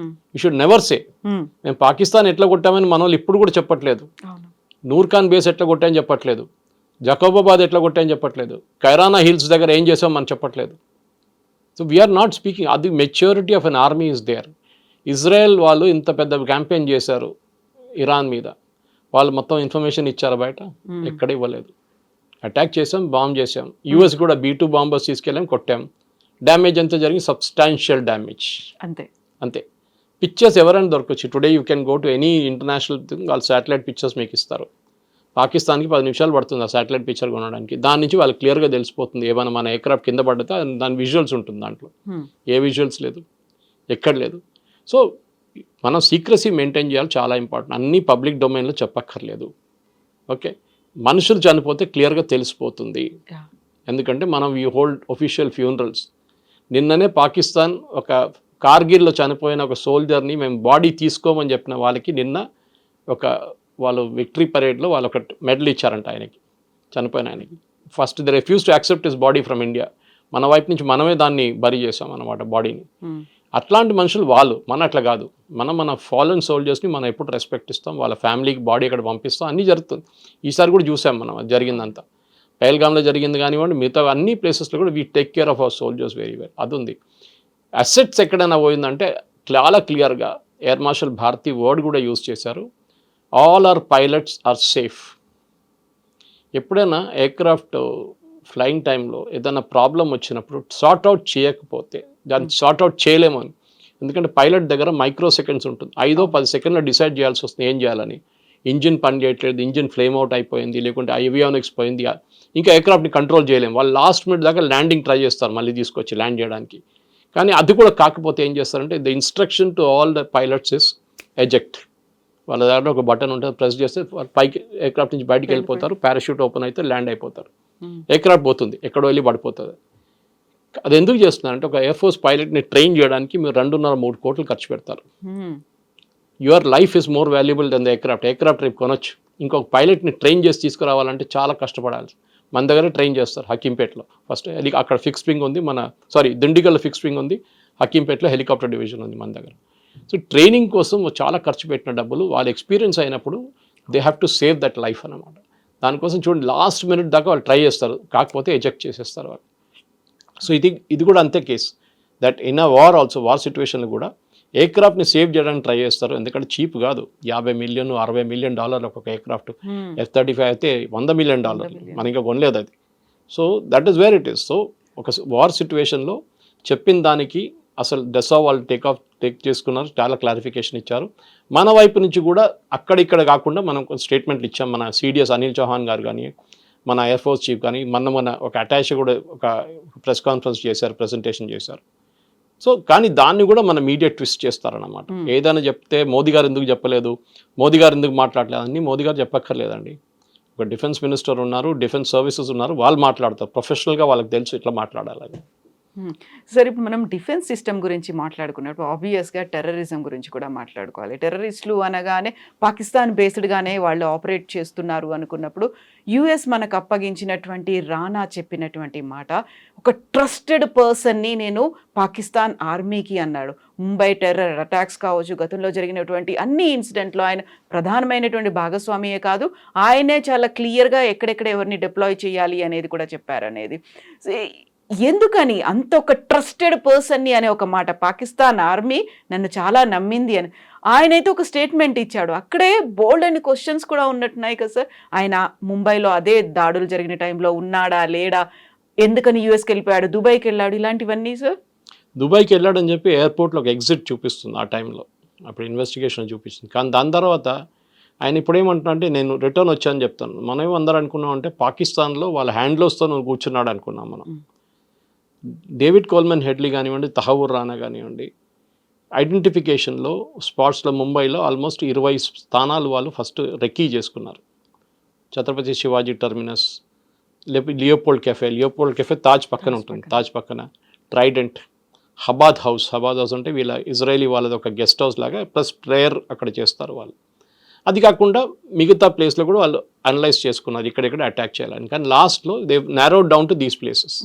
యూ షుడ్ నెవర్ సే మేము పాకిస్తాన్ ఎట్లా కొట్టామని మన వాళ్ళు ఇప్పుడు కూడా చెప్పట్లేదు. నూర్ఖాన్ బేస్ ఎట్లా కొట్టామని చెప్పట్లేదు, జకోబాబాద్ ఎట్లా కొట్టామని చెప్పట్లేదు, కైరానా హిల్స్ దగ్గర ఏం చేసాం మనం చెప్పట్లేదు. So we are not speaking. అది maturity of an army is there. Israel వాళ్ళు ఇంత పెద్ద క్యాంపెయిన్ చేశారు ఇరాన్ మీద, వాళ్ళు మొత్తం ఇన్ఫర్మేషన్ ఇచ్చారు బయట, ఎక్కడ ఇవ్వలేదు. అటాక్ చేసాం, బాంబ్ చేసాం. యూఎస్ కూడా B2 బాంబర్స్ తీసుకెళ్ళాం, కొట్టాం. డ్యామేజ్ అంతా జరిగింది, సబ్స్టాన్షియల్ డ్యామేజ్, అంతే అంతే. పిక్చర్స్ ఎవరైనా దొరకచ్చు. Today you can go to any international thing, వాళ్ళు శాటిలైట్ పిక్చర్స్ మీకు ఇస్తారు. పాకిస్తాన్కి 10 నిమిషాలు పడుతుంది ఆ శాటిలైట్ పిక్చర్ కొనడానికి. దాని నుంచి వాళ్ళకి క్లియర్గా తెలిసిపోతుంది ఏమైనా మన ఎయిర్క్రాఫ్ట్ కింద పడితే దాని విజువల్స్ ఉంటుంది దాంట్లో. ఏ విజువల్స్ లేదు, ఎక్కడ లేదు. సో మనం సీక్రసీ మెయింటైన్ చేయాలి, చాలా ఇంపార్టెంట్. అన్నీ పబ్లిక్ డొమైన్లో చెప్పక్కర్లేదు. ఓకే, మనుషులు చనిపోతే క్లియర్గా తెలిసిపోతుంది, ఎందుకంటే మనం వీ హోల్డ్ ఒఫీషియల్ ఫ్యూనరల్స్. నిన్ననే పాకిస్తాన్ ఒక కార్గిల్లో చనిపోయిన ఒక సోల్జర్ని మేము బాడీ తీసుకోమని చెప్పిన వాళ్ళకి నిన్న వాళ్ళు విక్టరీ పరేడ్లో వాళ్ళు ఒక మెడల్ ఇచ్చారంట ఆయనకి, చనిపోయిన ఆయనకి. First the refuse to accept his body from India. మన వైపు నుంచి మనమే దాన్ని బరీ చేసాం అన్నమాట బాడీని. అట్లాంటి మనుషులు వాళ్ళు, మన అట్లా కాదు. మన ఫాలన్ సోల్జర్స్ని మనం ఎప్పుడు రెస్పెక్ట్ ఇస్తాం, వాళ్ళ ఫ్యామిలీకి బాడీ అక్కడ పంపిస్తాం, అన్నీ జరుగుతుంది. ఈసారి కూడా చూసాం మనం అది జరిగిందంతా. పహల్గామ్లో జరిగింది కానివ్వండి, మిగతా అన్ని ప్లేసెస్లో కూడా we take care of our soldiers very well. అది ఉంది. అసెట్స్ ఎక్కడైనా పోయిందంటే చాలా క్లియర్గా ఎయిర్ మార్షల్ భారతి వర్డ్ కూడా యూజ్ చేశారు, all our pilots are safe. ఎప్పుడైనా ఎయిర్క్రాఫ్ట్ ఫ్లయింగ్ టైంలో ఏదైనా ప్రాబ్లం వచ్చినప్పుడు సార్ట్అవుట్ చేయకపోతే దాన్ని సార్ట్అవుట్ చేయలేము అని. ఎందుకంటే పైలట్ దగ్గర మైక్రో సెకండ్స్ ఉంటుంది, 5-10 సెకండ్లో డిసైడ్ చేయాల్సి వస్తుంది ఏం చేయాలని. ఇంజిన్ పని చేయట్లేదు, ఇంజిన్ ఫ్లేమ్ అవుట్ అయిపోయింది, లేకుంటే ఏవియానిక్స్ పోయింది, ఇంకా ఎయిర్క్రాఫ్ట్ని కంట్రోల్ చేయలేము. వాళ్ళు లాస్ట్ మినిట్ దాకా ల్యాండింగ్ ట్రై చేస్తారు మళ్ళీ తీసుకొచ్చి ల్యాండ్ చేయడానికి. కానీ అది కూడా కాకపోతే ఏం చేస్తారంటే the instruction to all the pilots is eject. వాళ్ళ దగ్గర ఒక బటన్ ఉంటుంది, ప్రెస్ చేస్తే పైకి ఎయిర్క్రాఫ్ట్ నుంచి బయటికి వెళ్ళిపోతారు, పారాషూట్ ఓపెన్ అయితే ల్యాండ్ అయిపోతారు. ఎయిర్క్రాఫ్ట్ పోతుంది, ఎక్కడో వెళ్ళి పడిపోతుంది. అది ఎందుకు చేస్తున్నారంటే ఒక ఎయిర్ ఫోర్స్ పైలట్ని ట్రైన్ చేయడానికి మీరు 2.5-3 కోట్లు ఖర్చు పెడతారు. Your life is more valuable than the aircraft. Aircraft రేపు కొనొచ్చు, ఇంకొక పైలట్ని ట్రైన్ చేసి తీసుకురావాలంటే చాలా కష్టపడాలి. మన దగ్గర ట్రైన్ చేస్తారు హకీంపేటలో. ఫస్ట్ అక్కడ ఫిక్స్ వింగ్ ఉంది, దిండిగల్లో ఫిక్స్ వింగ్ ఉంది, హకీంపేటలో హెలికాప్టర్ డివిజన్ ఉంది మన దగ్గర. సో ట్రైనింగ్ కోసం చాలా ఖర్చు పెట్టిన డబ్బులు వాళ్ళ ఎక్స్పీరియన్స్ అయినప్పుడు they have to save that life అన్నమాట. దానికోసం చూడండి లాస్ట్ మినిట్ దాకా వాళ్ళు ట్రై చేస్తారు, కాకపోతే ఎజెక్ట్ చేసేస్తారు వాళ్ళు. సో ఇది కూడా అంతే case. That in a war also, war సిచ్యువేషన్లో కూడా ఎయిర్క్రాఫ్ట్ని సేవ్ చేయడానికి ట్రై చేస్తారు. ఎందుకంటే చీప్ కాదు, $50 మిలియన్ $60 మిలియన్ ఒక ఎయిర్క్రాఫ్ట్. F-35 అయితే $100 మిలియన్, మనం ఇంకా కొనలేదు అది. So that is where it is. So ఒక వార్ సిచ్యువేషన్లో చెప్పిన దానికి అసలు డెసా వాళ్ళు టేక్ చేసుకున్నారు, చాలా క్లారిఫికేషన్ ఇచ్చారు. మన వైపు నుంచి కూడా అక్కడిక్కడ కాకుండా మనం స్టేట్మెంట్లు ఇచ్చాం. మన CDS అనిల్ చౌహాన్ గారు కానీ, మన ఎయిర్ ఫోర్స్ చీఫ్ కానీ, మన ఒక అటాచ్ కూడా ఒక ప్రెస్ కాన్ఫరెన్స్ చేశారు, ప్రెజెంటేషన్ చేశారు. సో కానీ దాన్ని కూడా మన మీడియా ట్విస్ట్ చేస్తారన్నమాట. ఏదైనా చెప్తే మోదీ గారు ఎందుకు చెప్పలేదు, మోదీ గారు ఎందుకు మాట్లాడలేదు అని మోదీ గారు చెప్పక్కర్లేదండి. ఒక డిఫెన్స్ మినిస్టర్ ఉన్నారు, డిఫెన్స్ సర్వీసెస్ ఉన్నారు, వాళ్ళు మాట్లాడతారు ప్రొఫెషనల్గా, వాళ్ళకి తెలుసు ఇట్లా మాట్లాడాలని. సరే, ఇప్పుడు మనం డిఫెన్స్ సిస్టమ్ గురించి మాట్లాడుకున్నప్పుడు ఆబ్వియస్గా టెర్రరిజం గురించి కూడా మాట్లాడుకోవాలి. టెర్రరిస్టులు అనగానే పాకిస్తాన్ బేస్డ్గానే వాళ్ళు ఆపరేట్ చేస్తున్నారు అనుకున్నప్పుడు యుఎస్ మనకు అప్పగించినటువంటి రానా చెప్పినటువంటి మాట, ఒక ట్రస్టెడ్ పర్సన్ని నేను పాకిస్తాన్ ఆర్మీకి అన్నాడు. ముంబై టెర్రర్ అటాక్స్ కావచ్చు, గతంలో జరిగినటువంటి అన్ని ఇన్సిడెంట్లో ఆయన ప్రధానమైనటువంటి భాగస్వామియే కాదు, ఆయనే చాలా క్లియర్గా ఎక్కడెక్కడ ఎవరిని డిప్లాయ్ చేయాలి అనేది కూడా చెప్పారనేది. ఎందుకని అంత ఒక ట్రస్టెడ్ పర్సన్ని అనే ఒక మాట, పాకిస్తాన్ ఆర్మీ నన్ను చాలా నమ్మింది అని ఆయనైతే ఒక స్టేట్మెంట్ ఇచ్చాడు. అక్కడే బోల్డ్ అని క్వశ్చన్స్ కూడా ఉన్నట్టున్నాయి కదా సార్. ఆయన ముంబైలో అదే దాడులు జరిగిన టైంలో ఉన్నాడా లేడా, ఎందుకని యూఎస్కి వెళ్ళిపోయాడు, దుబాయ్కి వెళ్ళాడు, ఇలాంటివన్నీ సార్. దుబాయ్కి వెళ్ళాడని చెప్పి ఎయిర్పోర్ట్లో ఒక ఎగ్జిట్ చూపిస్తుంది ఆ టైంలో, అప్పుడు ఇన్వెస్టిగేషన్ చూపిస్తుంది. కానీ దాని తర్వాత ఆయన ఇప్పుడు ఏమంటున్నా అంటే నేను రిటర్న్ వచ్చానని చెప్తాను. మనం అందరూ అనుకున్నాం అంటే పాకిస్తాన్లో వాళ్ళ హ్యాండ్లోస్తో నువ్వు కూర్చున్నాడు అనుకున్నాం మనం. డేవిడ్ కోల్మన్ హెడ్లీ కానివ్వండి, తహవూర్ రానా కానివ్వండి, ఐడెంటిఫికేషన్లో స్పాట్స్లో ముంబైలో ఆల్మోస్ట్ 20 స్థానాలు వాళ్ళు ఫస్ట్ రెక్కీ చేసుకున్నారు. Chhatrapati Shivaji terminus, Leopold cafe Taj పక్కన ఉంటుంది, తాజ్ పక్కన ట్రైడెంట్, హబాద్ హౌస్ అంటే వీళ్ళ ఇజ్రాయలీ వాళ్ళది ఒక గెస్ట్ హౌస్ లాగా, ప్లస్ ప్రేయర్ అక్కడ చేస్తారు వాళ్ళు. అది కాకుండా మిగతా ప్లేస్లో కూడా వాళ్ళు అనలైజ్ చేసుకున్నారు ఇక్కడెక్కడ అటాక్ చేయాలని. కానీ లాస్ట్లో they నారోడ్ down to these places.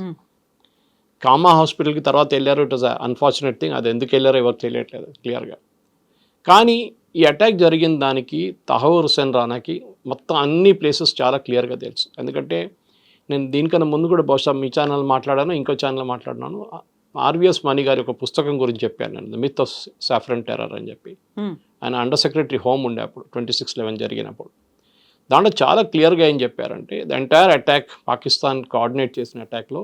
Comma హాస్పిటల్కి తర్వాత వెళ్ళారు, ఇట్ వాజ్ అన్ఫార్చునేట్ థింగ్. అది ఎందుకు వెళ్ళారో ఎవరు తెలియట్లేదు క్లియర్గా. కానీ ఈ అటాక్ జరిగిన దానికి తహూర్ హుస్సేన్ రానాకి మొత్తం అన్ని ప్లేసెస్ చాలా క్లియర్గా తెలుసు. ఎందుకంటే నేను దీనికన్నా ముందు కూడా బహుశా మీ ఛానల్ మాట్లాడాను, ఇంకో ఛానల్ మాట్లాడినాను. ఆర్విఎస్ మణి గారి ఒక పుస్తకం గురించి చెప్పాను నేను, the myth of saffron terror అని చెప్పి. ఆయన అండర్ సెక్రటరీ హోమ్ ఉండే అప్పుడు 26/11 జరిగినప్పుడు. దాంట్లో చాలా క్లియర్గా ఏం చెప్పారంటే the entire attack, Pakistan coordinate చేసిన అటాక్లో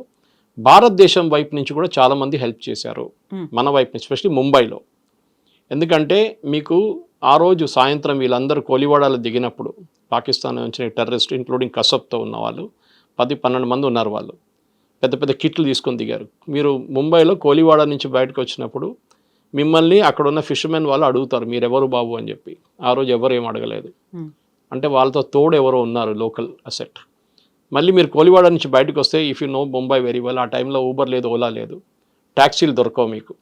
భారతదేశం వైపు నుంచి కూడా చాలామంది హెల్ప్ చేశారు, మన వైపు నుంచి, ఎస్పెషలీ ముంబైలో. ఎందుకంటే మీకు ఆ రోజు సాయంత్రం వీళ్ళందరూ కోలివాడాలో దిగినప్పుడు పాకిస్తాన్ నుంచి టెర్రరిస్ట్ ఇంక్లూడింగ్ కసబ్తో ఉన్న వాళ్ళు 10-12 మంది ఉన్నారు. వాళ్ళు పెద్ద పెద్ద కిట్లు తీసుకొని దిగారు. మీరు ముంబైలో కోలివాడ నుంచి బయటకు వచ్చినప్పుడు మిమ్మల్ని అక్కడ ఉన్న ఫిషర్మెన్ వాళ్ళు అడుగుతారు మీరెవరు బాబు అని చెప్పి. ఆ రోజు ఎవరు ఏం అడగలేదు, అంటే వాళ్ళతో తోడు ఎవరో ఉన్నారు లోకల్ అసెట్. మళ్ళీ మీరు కోలివాడ నుంచి బయటకు వస్తే, if you know Mumbai very well, ఆ టైంలో ఊబర్ లేదు, ఓలా లేదు, ట్యాక్సీలు దొరకవు మీకు.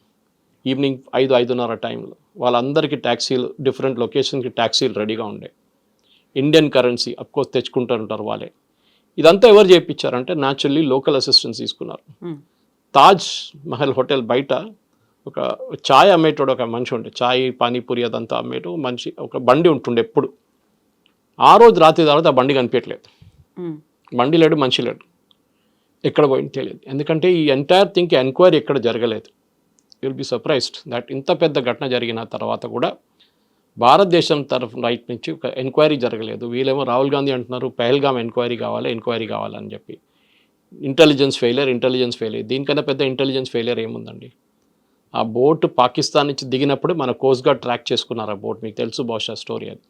ఈవినింగ్ 5-5:30 టైంలో వాళ్ళందరికీ ట్యాక్సీలు, డిఫరెంట్ లొకేషన్కి ట్యాక్సీలు రెడీగా ఉండే. ఇండియన్ కరెన్సీ అఫ్కోర్స్ తెచ్చుకుంటూ ఉంటారు వాళ్ళే. ఇదంతా ఎవరు చేయించారంటే న్యాచురల్లీ లోకల్ అసిస్టెన్స్ తీసుకున్నారు. తాజ్ మహల్ హోటల్ బయట ఒక ఛాయ్ అమ్మేటోడు ఒక మనిషి ఉండే, ఛాయ్ పానీపూరి అదంతా అమ్మేటో మనిషి ఒక బండి ఉంటుండే ఎప్పుడు. ఆ రోజు రాత్రి తర్వాత ఆ బండి కనిపించలేదు, బండి లేడు, మనిషి లేడు, ఎక్కడ పోయింది తెలియదు. ఎందుకంటే ఈ ఎంటైర్ థింగ్ ఎంక్వైరీ ఎక్కడ జరగలేదు. You will be surprised that ఇంత పెద్ద ఘటన జరిగిన తర్వాత కూడా భారతదేశం తరఫు రైట్ నుంచి ఒక ఎంక్వైరీ జరగలేదు. వీళ్ళేమో రాహుల్ గాంధీ అంటున్నారు పెహల్గామ్ ఎంక్వైరీ కావాలని చెప్పి. Intelligence failure. దీనికన్నా పెద్ద ఇంటెలిజెన్స్ ఫెయిలియర్ ఏముందండి? ఆ బోట్ పాకిస్తాన్ నుంచి దిగినప్పుడు మన కోస్ట్ గార్డ్ ట్రాక్ చేసుకున్నారు ఆ బోట్, మీకు తెలుసు బహుశా స్టోరీ అది.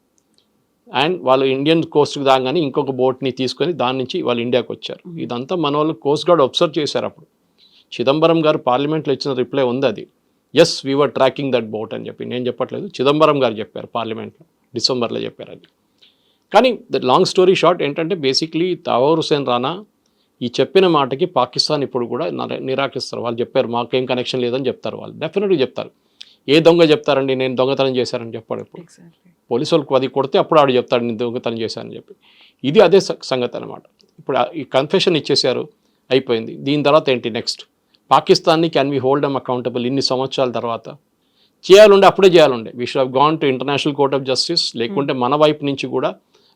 అండ్ వాళ్ళు ఇండియన్ కోస్ట్కి దాగానే ఇంకొక బోట్ని తీసుకొని దాని నుంచి వాళ్ళు ఇండియాకి వచ్చారు. ఇదంతా మన వాళ్ళు కోస్ట్ గార్డ్ అబ్జర్వ్ చేశారు. అప్పుడు చిదంబరం గారు పార్లమెంట్లో ఇచ్చిన రిప్లై ఉంది అది, yes we were tracking that boat అని చెప్పి. నేను చెప్పట్లేదు, చిదంబరం గారు చెప్పారు పార్లమెంట్లో, డిసెంబర్లో చెప్పారు అది. కానీ ద లాంగ్ స్టోరీ షార్ట్ ఏంటంటే బేసిక్లీ తహూర్ హుస్సేన్ రానా ఈ చెప్పిన మాటకి పాకిస్తాన్ ఇప్పుడు కూడా నిరాకరిస్తారు. వాళ్ళు చెప్పారు మాకేం కనెక్షన్ లేదని చెప్తారు, వాళ్ళు డెఫినెట్గా చెప్తారు. ఏ దొంగ చెప్తారండి నేను దొంగతనం చేశారని చెప్పాడు. ఇప్పుడు పోలీసు వాళ్ళకి అది కొడితే అప్పుడు ఆడు చెప్తాడు నేను దొంగతనం చేశానని చెప్పి. ఇది అదే సంగతి అనమాట. ఇప్పుడు ఈ కన్ఫెషన్ ఇచ్చేశారు, అయిపోయింది. దీని తర్వాత ఏంటి నెక్స్ట్? పాకిస్తాన్ని can we hold them accountable ఇన్ని సంవత్సరాల తర్వాత? చేయాలంటే అప్పుడే చేయాలండే. We should have gone to International Court of Justice. లేకుంటే మన వైపు నుంచి కూడా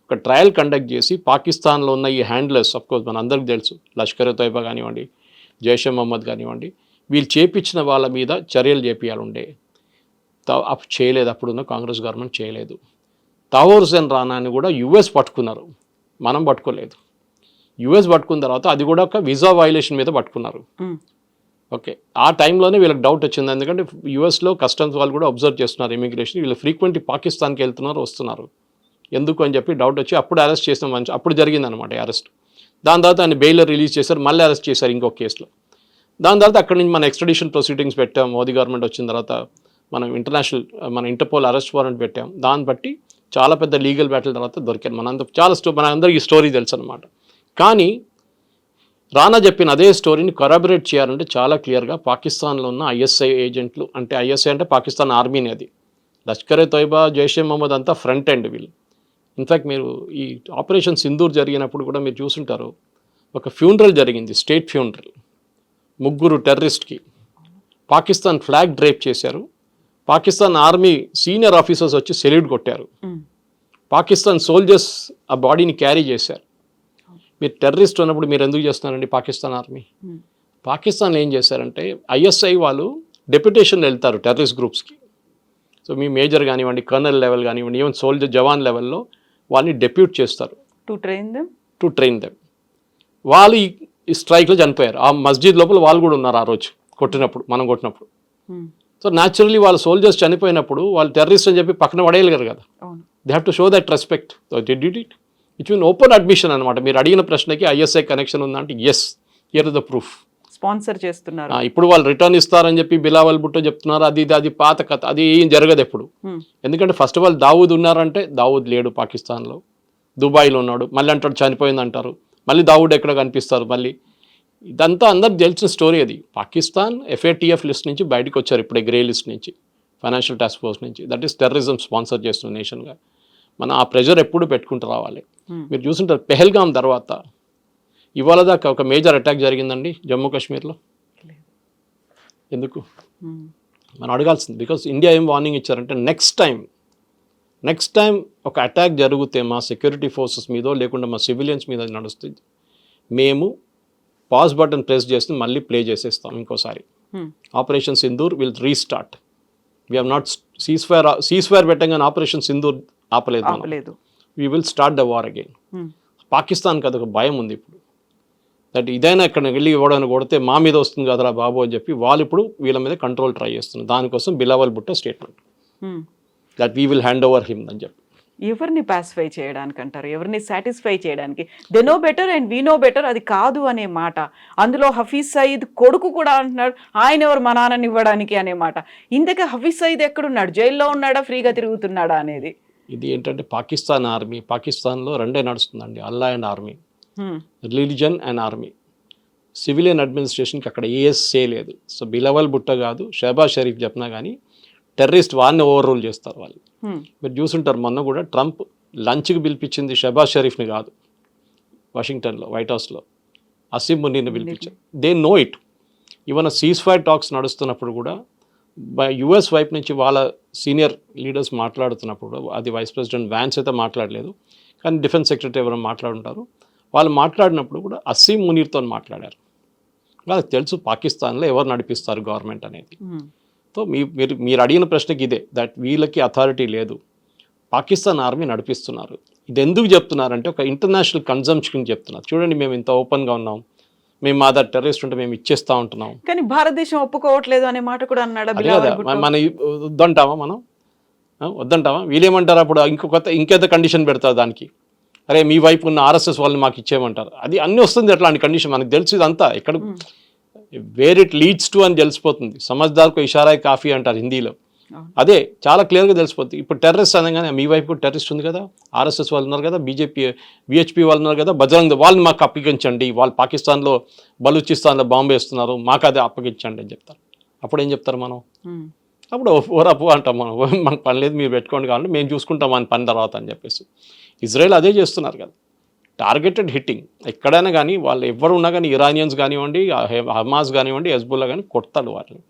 ఒక ట్రయల్ కండక్ట్ చేసి పాకిస్తాన్లో ఉన్న ఈ హ్యాండ్లర్స్, అఫ్కోర్స్ మన అందరికీ తెలుసు, లష్కర్ తోయిబా కానివ్వండి, జైషే మహమ్మద్ కానివ్వండి, వీళ్ళు చేపించిన వాళ్ళ మీద చర్యలు చేపియాలండే. చేయలేదు, అప్పుడున్న కాంగ్రెస్ గవర్నమెంట్ చేయలేదు. తహూర్ హుస్సేన్ రానాని కూడా యుఎస్ పట్టుకున్నారు, మనం పట్టుకోలేదు. యుఎస్ పట్టుకున్న తర్వాత అది కూడా ఒక వీసా వైలేషన్ మీద పట్టుకున్నారు. ఓకే, ఆ టైంలోనే వీళ్ళకి డౌట్ వచ్చింది. ఎందుకంటే యుఎస్లో కస్టమ్స్ వాళ్ళు కూడా అబ్జర్వ్ చేస్తున్నారు ఇమిగ్రేషన్, వీళ్ళు ఫ్రీక్వెంట్లీ పాకిస్తాన్కి వెళ్తున్నారు వస్తున్నారు, ఎందుకు అని చెప్పి డౌట్ వచ్చి అప్పుడు అరెస్ట్ చేసిన మంచి అప్పుడు జరిగిందనమాట అరెస్ట్. దాని తర్వాత ఆయన బెయిల్ రిలీజ్ చేశారు, మళ్ళీ అరెస్ట్ చేశారు ఇంకొక కేసులో. దాని తర్వాత అక్కడి నుంచి మన ఎక్స్ట్రడిషన్ ప్రొసీడింగ్స్ పెట్టాం. మోదీ గవర్నమెంట్ వచ్చిన తర్వాత మనం మన ఇంటర్పోల్ అరెస్ట్ వారెంట్ పెట్టాం. దాన్ని బట్టి చాలా పెద్ద లీగల్ బ్యాటిల్ తర్వాత దొరికారు. మన అందరికీ స్టోరీ తెలుసు అనమాట. కానీ రానా చెప్పిన అదే స్టోరీని కొరాబరేట్ చేయాలంటే చాలా క్లియర్గా పాకిస్తాన్లో ఉన్న ఐఎస్ఐ ఏజెంట్లు, అంటే ఐఎస్ఐ అంటే పాకిస్తాన్ ఆర్మీని, అది లష్కర్ తోయిబా, జైషే మహమ్మద్ అంతా ఫ్రంట్ ఎండ్ వీళ్ళు. ఇన్ఫ్యాక్ట్ మీరు ఈ ఆపరేషన్ సింధూర్ జరిగినప్పుడు కూడా మీరు చూసుంటారు, ఒక ఫ్యూనరల్ జరిగింది, స్టేట్ ఫ్యూనరల్. 3 టెర్రరిస్ట్కి పాకిస్తాన్ ఫ్లాగ్ డ్రేప్ చేశారు. పాకిస్తాన్ ఆర్మీ సీనియర్ ఆఫీసర్స్ వచ్చి సెల్యూట్ కొట్టారు. పాకిస్తాన్ సోల్జర్స్ ఆ బాడీని క్యారీ చేశారు. మీరు టెర్రరిస్ట్ ఉన్నప్పుడు మీరు ఎందుకు చేస్తున్నారండి పాకిస్తాన్ ఆర్మీ? పాకిస్తాన్లో ఏం చేశారంటే ఐఎస్ఐ వాళ్ళు డెప్యుటేషన్ వెళ్తారు టెర్రరిస్ట్ గ్రూప్స్కి. సో మీ మేజర్ కానివ్వండి, కర్నల్ లెవెల్ కానివ్వండి, ఈవెన్ సోల్జర్ జవాన్ లెవెల్లో వాళ్ళని డెప్యూట్ చేస్తారు టు ట్రైన్ దెమ్. వాళ్ళు ఈ స్ట్రైక్లో చనిపోయారు. ఆ మస్జిద్ లోపల వాళ్ళు కూడా ఉన్నారు ఆ రోజు కొట్టినప్పుడు, మనం కొట్టినప్పుడు. సో న్యాచురల్లీ వాళ్ళ సోల్జర్స్ చనిపోయినప్పుడు వాళ్ళు టెర్రరిస్ట్ అని చెప్పి పక్కన పడేయలేరు కదా, they have to show that respect. So they did it. It's mean open admission అనమాట. మీరు అడిగిన ప్రశ్నకి ఐఎస్ఐ కనెక్షన్ ఉందంటే yes, here is the proof. Sponsor చేస్తున్నారు. ఇప్పుడు వాళ్ళు రిటర్న్ ఇస్తారని చెప్పి బిలావల్ భుట్టో చెప్తున్నారు. అది పాత కథ, అది ఏం జరగదు ఎప్పుడు. ఎందుకంటే ఫస్ట్ ఆఫ్ ఆల్ దావూద్ ఉన్నారంటే దావూద్ లేడు పాకిస్తాన్లో, దుబాయ్లో ఉన్నాడు. మళ్ళీ అంటాడు చనిపోయింది అంటారు, మళ్ళీ దావూద్ ఎక్కడ కనిపిస్తారు మళ్ళీ. ఇదంతా అందరికి తెలిసిన స్టోరీ. అది పాకిస్తాన్ FATF లిస్ట్ నుంచి బయటకు వచ్చారు ఇప్పుడే, గ్రే లిస్ట్ నుంచి, ఫైనాన్షియల్ టాస్క్ ఫోర్స్ నుంచి. దట్ ఈస్ టెర్రరిజం స్పాన్సర్ చేస్తున్న నేషన్గా. మనం ఆ ప్రెషర్ ఎప్పుడు పెట్టుకుంటూ రావాలి. మీరు చూస్తుంటారు పెహల్గాం తర్వాత ఇవాళ దాకా ఒక మేజర్ అటాక్ జరిగిందండి జమ్మూ కాశ్మీర్లో. ఎందుకు మనం అడగాల్సింది. బికాస్ ఇండియా ఏం వార్నింగ్ ఇచ్చారంటే నెక్స్ట్ టైం ఒక అటాక్ జరిగితే మా సెక్యూరిటీ ఫోర్సెస్ మీదో లేకుండా మా సివిలియన్స్ మీద నడుస్తుంది, మేము పాజ్ బటన్ ప్రెస్ చేసి మళ్ళీ ప్లే చేసేస్తాం ఇంకోసారి. Operation Sindoor will restart. We have not cease fire పెట్టగానే ఆపరేషన్ సింధూర్ ఆపలేదు. We will start the war again. పాకిస్తాన్కి అదొక భయం ఉంది ఇప్పుడు. దట్ ఇదైనా ఇక్కడ వెళ్ళి ఇవ్వడానికి కొడితే మా మీద వస్తుంది కదరా బాబు అని చెప్పి వాళ్ళు ఇప్పుడు వీళ్ళ మీద కంట్రోల్ ట్రై చేస్తున్నారు. దానికోసం Bilawal Bhutto statement that we will hand over him అని చెప్పి. ఎవరిని పాసిఫై చేయడానికి అంటారు, ఎవరిని సాటిస్ఫై చేయడానికి? They know better and we know better అది కాదు అనే మాట. అందులో హఫీజ్ సయీద్ కొడుకు కూడా అంటున్నాడు ఆయన ఎవరు మా నాన్నని ఇవ్వడానికి అనే మాట. ఇంతకీ హఫీజ్ సయీద్ ఎక్కడున్నాడు? జైల్లో ఉన్నాడా, ఫ్రీగా తిరుగుతున్నాడా అనేది. ఇది ఏంటంటే పాకిస్తాన్ ఆర్మీ, పాకిస్తాన్లో రెండే నడుస్తుందండి, అల్లా and army, religion and army. Civilian అడ్మినిస్ట్రేషన్కి అక్కడ ఏఎస్ఏ లేదు. సో బిలావల్ భుట్టో కాదు, షహబాజ్ షరీఫ్ చెప్పినా కానీ టెర్రరిస్ట్ వారిని ఓవర్ రూల్ చేస్తారు వాళ్ళు. మీరు చూసుంటారు మొన్న కూడా ట్రంప్ లంచ్కి పిలిపించింది షహబాజ్ షరీఫ్ని కాదు, వాషింగ్టన్లో వైట్ హౌస్లో అసీం మునీర్ని పిలిపించారు. They know it. Even cease fire talks నడుస్తున్నప్పుడు కూడా యుఎస్ వైపు నుంచి వాళ్ళ సీనియర్ లీడర్స్ మాట్లాడుతున్నప్పుడు, అది వైస్ ప్రెసిడెంట్ వ్యాన్స్ అయితే మాట్లాడలేదు కానీ డిఫెన్స్ సెక్రటరీ ఎవరైనా మాట్లాడుంటారు, వాళ్ళు మాట్లాడినప్పుడు కూడా అసీం మునీర్తో మాట్లాడారు. వాళ్ళకి తెలుసు పాకిస్తాన్లో ఎవరు నడిపిస్తారు గవర్నమెంట్ అనేది. సో మీరు అడిగిన ప్రశ్నకి ఇదే, దట్ వీళ్ళకి అథారిటీ లేదు, పాకిస్తాన్ ఆర్మీ నడిపిస్తున్నారు. ఇది ఎందుకు చెప్తున్నారంటే ఒక ఇంటర్నేషనల్ కన్జంప్షన్ చెప్తున్నారు. చూడండి మేము ఇంత ఓపెన్గా ఉన్నాం, మేము మా దగ్గర టెర్రరిస్ట్ ఉంటే మేము ఇచ్చేస్తూ ఉంటున్నాం, కానీ భారతదేశం ఒప్పుకోవట్లేదు అనే మాట కూడా అన్నాడు. అదే కదా మన వద్దంటామా, మనం వద్దంటామా? వీళ్ళేమంటారు అప్పుడు ఇంకేదో కండిషన్ పెడతారు దానికి, అరే మీ వైపు ఉన్న RSS వాళ్ళని మాకు ఇచ్చేయమంటారు. అది అన్నీ వస్తుంది అట్లాంటి కండిషన్. మనకు తెలుసు ఇదంతా ఎక్కడ వేర్ ఇట్ లీడ్స్ టు అని తెలిసిపోతుంది. సమజ్దార్కు ఇషారాయ్ కాఫీ అంటారు హిందీలో. అదే చాలా క్లియర్గా తెలిసిపోతుంది. ఇప్పుడు టెర్రరిస్ట్ అనగానే మీ వైపు కూడా టెర్రరిస్ట్ ఉంది కదా, RSS వాళ్ళు ఉన్నారు కదా, BHP వాళ్ళు ఉన్నారు కదా, బజరంగ్ వాళ్ళని మాకు అప్పగించండి, వాళ్ళు పాకిస్తాన్లో బలూచిస్తాన్లో బాంబు వేస్తున్నారు, మాకు అదే అప్పగించండి అని చెప్తారు. అప్పుడు ఏం చెప్తారు మనం? అప్పుడు ఓరాపు అంటాం మనం, మనకు పని లేదు మీరు పెట్టుకోండి కావాలంటే మేము చూసుకుంటాం అని పని తర్వాత అని చెప్పేసి. ఇజ్రాయెల్ అదే చేస్తున్నారు కదా, టార్గెటెడ్ హిట్టింగ్. ఎక్కడైనా కానీ వాళ్ళు ఎవరు ఉన్నా కానీ, ఇరానియన్స్ కానివ్వండి, హమాస్ కానివ్వండి, హెజ్బుల్లా కానీ కొడతాడు వాటిని.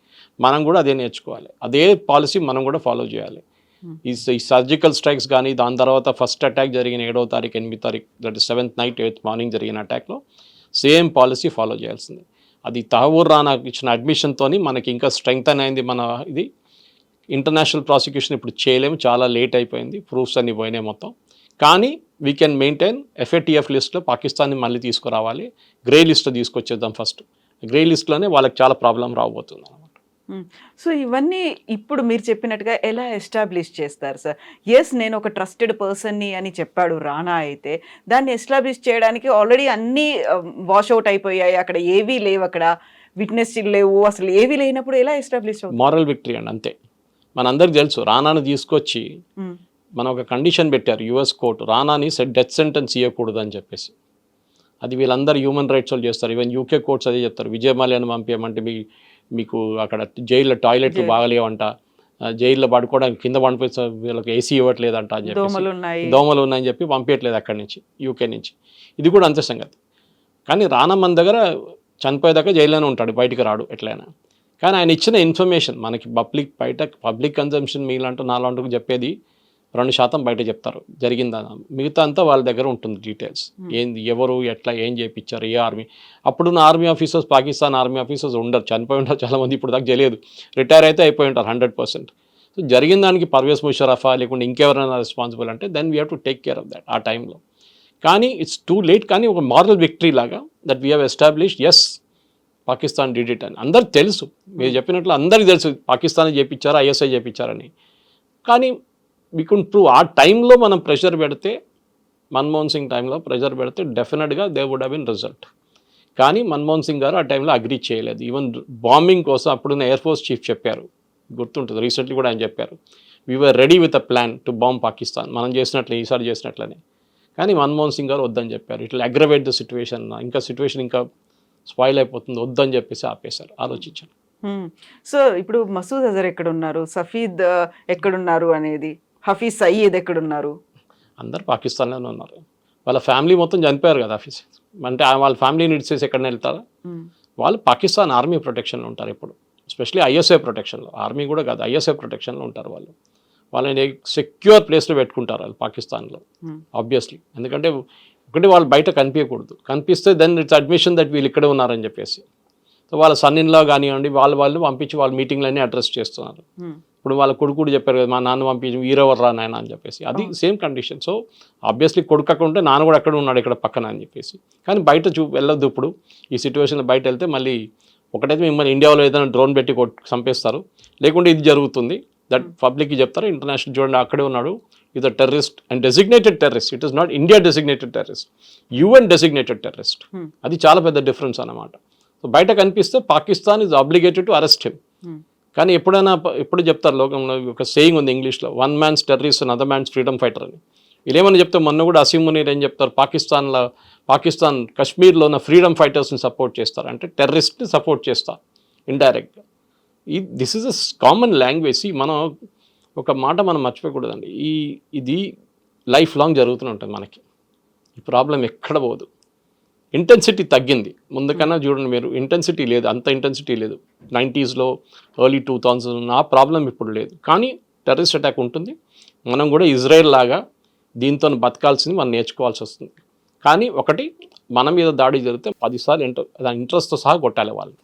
మనం కూడా అదే నేర్చుకోవాలి, అదే పాలసీ మనం కూడా ఫాలో చేయాలి. ఈ సర్జికల్ స్ట్రైక్స్ కానీ, దాని తర్వాత ఫస్ట్ అటాక్ జరిగిన 7వ తారీఖు 8వ తారీఖు, that is 7th night 8th morning జరిగిన అటాక్లో సేమ్ పాలసీ ఫాలో చేయాల్సిందే. అది తహవూర్ రానాకు ఇచ్చిన అడ్మిషన్తో మనకి ఇంకా స్ట్రెంగ్త్ అయింది. మన ఇది ఇంటర్నేషనల్ ప్రాసిక్యూషన్ ఇప్పుడు చేయలేము, చాలా లేట్ అయిపోయింది, ప్రూఫ్స్ అన్ని పోయినాయి మొత్తం. కానీ వీ కెన్ మెయింటైన్ FATF లిస్ట్లో పాకిస్తాన్ని మళ్ళీ తీసుకురావాలి, గ్రే లిస్ట్లో తీసుకొచ్చేద్దాం ఫస్ట్. గ్రే లిస్ట్లోనే వాళ్ళకి చాలా ప్రాబ్లం రాబోతుంది అనమాట. సో ఇవన్నీ ఇప్పుడు మీరు చెప్పినట్టుగా ఎలా ఎస్టాబ్లిష్ చేస్తారు సార్? ఎస్ నేను ఒక ట్రస్టెడ్ పర్సన్ని అని చెప్పాడు రానా, అయితే దాన్ని ఎస్టాబ్లిష్ చేయడానికి ఆల్రెడీ అన్నీ వాష్అవుట్ అయిపోయాయి, అక్కడ ఏవీ లేవు, అక్కడ విట్నెస్ లేవు, అసలు ఏవీ లేనప్పుడు ఎలా ఎస్టాబ్లిష్ అవుతుంది? మారల్ విక్టరీ అండి, అంతే. మనందరికి తెలుసు రానాను తీసుకొచ్చి మనం ఒక కండిషన్ పెట్టారు US కోర్టు, రానాని డెత్ సెంటెన్స్ ఇవ్వకూడదు అని చెప్పేసి. అది వీళ్ళందరూ హ్యూమన్ రైట్స్ వాళ్ళు చేస్తారు. ఈవెన్ UK కోర్ట్స్ అదే చెప్తారు, విజయ్ మాల్యాను పంపించమంటే మీకు అక్కడ జైల్లో టాయిలెట్లు బాగలేవంట, జైల్లో పడుకోవడానికి కింద పంపిస్తే వీళ్ళకి AC ఇవ్వట్లేదంట అని చెప్పి, దోమలు ఉన్నాయని చెప్పి పంపించట్లేదు అక్కడి నుంచి, UK నుంచి. ఇది కూడా అంతే సంగతి. కానీ రానా మన దగ్గర చనిపోయేదాకా జైల్లోనే ఉంటాడు, బయటికి రాడు ఎట్లయినా. కానీ ఆయన ఇచ్చిన ఇన్ఫర్మేషన్ మనకి పబ్లిక్ కన్జంప్షన్ మీలాంటూ నాలాంటూ చెప్పేది 2% బయట చెప్తారు జరిగిందని, మిగతా అంతా వాళ్ళ దగ్గర ఉంటుంది డీటెయిల్స్. ఏంది, ఎవరు, ఎట్లా, ఏం చేయించారు, ఏ ఆర్మీ. అప్పుడున్న army officers, Pakistan army officers ఉండరు, చనిపోయి ఉంటారు చాలామంది, ఇప్పుడు దాకా తెలియదు, రిటైర్ అయితే అయిపోయి ఉంటారు 100%. సో జరిగిన దానికి పర్వేజ్ ముషరఫా లేకుంటే ఇంకెవరైనా రెస్పాన్సిబుల్ అంటే then we have to take care of that ఆ టైంలో. కానీ ఇట్స్ టూ లేట్. కానీ ఒక మారల్ విక్టరీ లాగా that we have established, yes Pakistan did it అని అందరికి తెలుసు. మీరు చెప్పినట్లు అందరికీ తెలుసు పాకిస్తాన్ చేయించారా, ISI చేయించారని. కానీ వీ కుడ్ ప్రూవ్. ఆ టైంలో మనం ప్రెషర్ పెడితే, మన్మోహన్ సింగ్ టైంలో ప్రెషర్ పెడితే డెఫినెట్గా they would have been result. కానీ మన్మోహన్ సింగ్ గారు ఆ టైంలో అగ్రీ చేయలేదు. ఈవెన్ బాంబింగ్ కోసం అప్పుడున్న ఎయిర్ ఫోర్స్ చీఫ్ చెప్పారు, గుర్తుంటుంది, రీసెంట్లీ కూడా ఆయన చెప్పారు, we are ready with a plan to bomb Pakistan, మనం చేసినట్లే ఈసారి చేసినట్లనే. కానీ మన్మోహన్ సింగ్ గారు వద్దని చెప్పారు, ఇట్లా అగ్రవేట్ ద సిచ్యువేషన్, ఇంకా సిచ్యువేషన్ ఇంకా స్పాయిల్ అయిపోతుంది, వద్దని చెప్పేసి ఆపేశారు. ఆలోచించాను. సో ఇప్పుడు మసూద్ అజర్ ఎక్కడున్నారు, సఫీద్ ఎక్కడున్నారు అనేది, హఫీజ్ సయీద్ ఎక్కడున్నారు? అందరు పాకిస్తాన్లోనే ఉన్నారు. వాళ్ళ ఫ్యామిలీ మొత్తం చనిపోయారు కదా ఆఫీస్, అంటే వాళ్ళ ఫ్యామిలీని ఇడిచేసి ఎక్కడనే వెళ్తారా? వాళ్ళు పాకిస్తాన్ ఆర్మీ ప్రొటెక్షన్లో ఉంటారు ఇప్పుడు, ఎస్పెషలీ ఐఎస్ఐ ప్రొటెక్షన్లో, ఆర్మీ కూడా కాదు, ఐఎస్ఐ ప్రొటెక్షన్లో ఉంటారు వాళ్ళు. వాళ్ళని సెక్యూర్ ప్లేస్లో పెట్టుకుంటారు వాళ్ళు పాకిస్తాన్లో, ఆబ్వియస్లీ. ఎందుకంటే ఒకటి వాళ్ళు బయట కనిపించకూడదు, కనిపిస్తే దెన్ ఇట్స్ అడ్మిషన్ దట్ వీళ్ళు ఇక్కడే ఉన్నారని చెప్పేసి. సో వాళ్ళ సన్ ఇన్లా కానివ్వండి, వాళ్ళు పంపించి వాళ్ళ మీటింగ్లన్నీ అడ్రస్ చేస్తున్నారు. ఇప్పుడు వాళ్ళ కొడుకు చెప్పారు కదా, మా నాన్న పంపించి వీరెవరు రా నాయన అని చెప్పేసి, అది సేమ్ కండిషన్. సో ఆబ్వియస్లీ కొడుకు అక్కడ ఉంటే నాన్న కూడా అక్కడ ఉన్నాడు ఇక్కడ పక్కన అని చెప్పేసి. కానీ బయట వెళ్ళొద్దు ఇప్పుడు ఈ సిచ్యువేషన్లో. బయట వెళ్తే మళ్ళీ ఒకటైతే మిమ్మల్ని ఇండియాలో ఏదైనా డ్రోన్ పెట్టి చంపేస్తారు, లేకుంటే ఇది జరుగుతుంది, దట్ పబ్లిక్కి చెప్తారు. ఇంటర్నేషనల్ చూడండి అక్కడే ఉన్నాడు, ఇది terrorist and designated terrorist. It is not India designated terrorist, UN designated terrorist. అది చాలా పెద్ద డిఫరెన్స్ అన్నమాట. సో బయట కనిపిస్తే Pakistan is obligated to arrest him. కానీ ఎప్పుడు చెప్తారు లోకంలో ఒక సేయింగ్ ఉంది ఇంగ్లీష్లో, one man's terrorist and other man's freedom fighter అని. వీళ్ళేమని చెప్తే మొన్న కూడా అసీం మునీర్ ఏం చెప్తారు, పాకిస్తాన్ కశ్మీర్లో ఉన్న ఫ్రీడమ్ ఫైటర్స్ని సపోర్ట్ చేస్తారు, అంటే టెర్రరిస్ట్ని సపోర్ట్ చేస్తారు ఇండైరెక్ట్గా. This is a common language. మనం ఒక మాట మనం మర్చిపోకూడదండి, ఇది లైఫ్ లాంగ్ జరుగుతూనే ఉంటుంది మనకి. ఈ ప్రాబ్లం ఎక్కడ పోదు. ఇంటెన్సిటీ తగ్గింది, ముందుకన్నా చూడండి మీరు, ఇంటెన్సిటీ లేదు, అంత ఇంటెన్సిటీ లేదు. 90s ఎర్లీ 2000 ఆ ప్రాబ్లం ఇప్పుడు లేదు. కానీ టెర్రరిస్ట్ అటాక్ ఉంటుంది. మనం కూడా ఇజ్రాయెల్ లాగా దీంతో బతకాల్సింది మనం నేర్చుకోవాల్సి వస్తుంది. కానీ ఒకటి, మన మీద దాడి జరిగితే 10 సార్లు ఇంట్రెస్ట్తో సహా కొట్టాలి వాళ్ళు.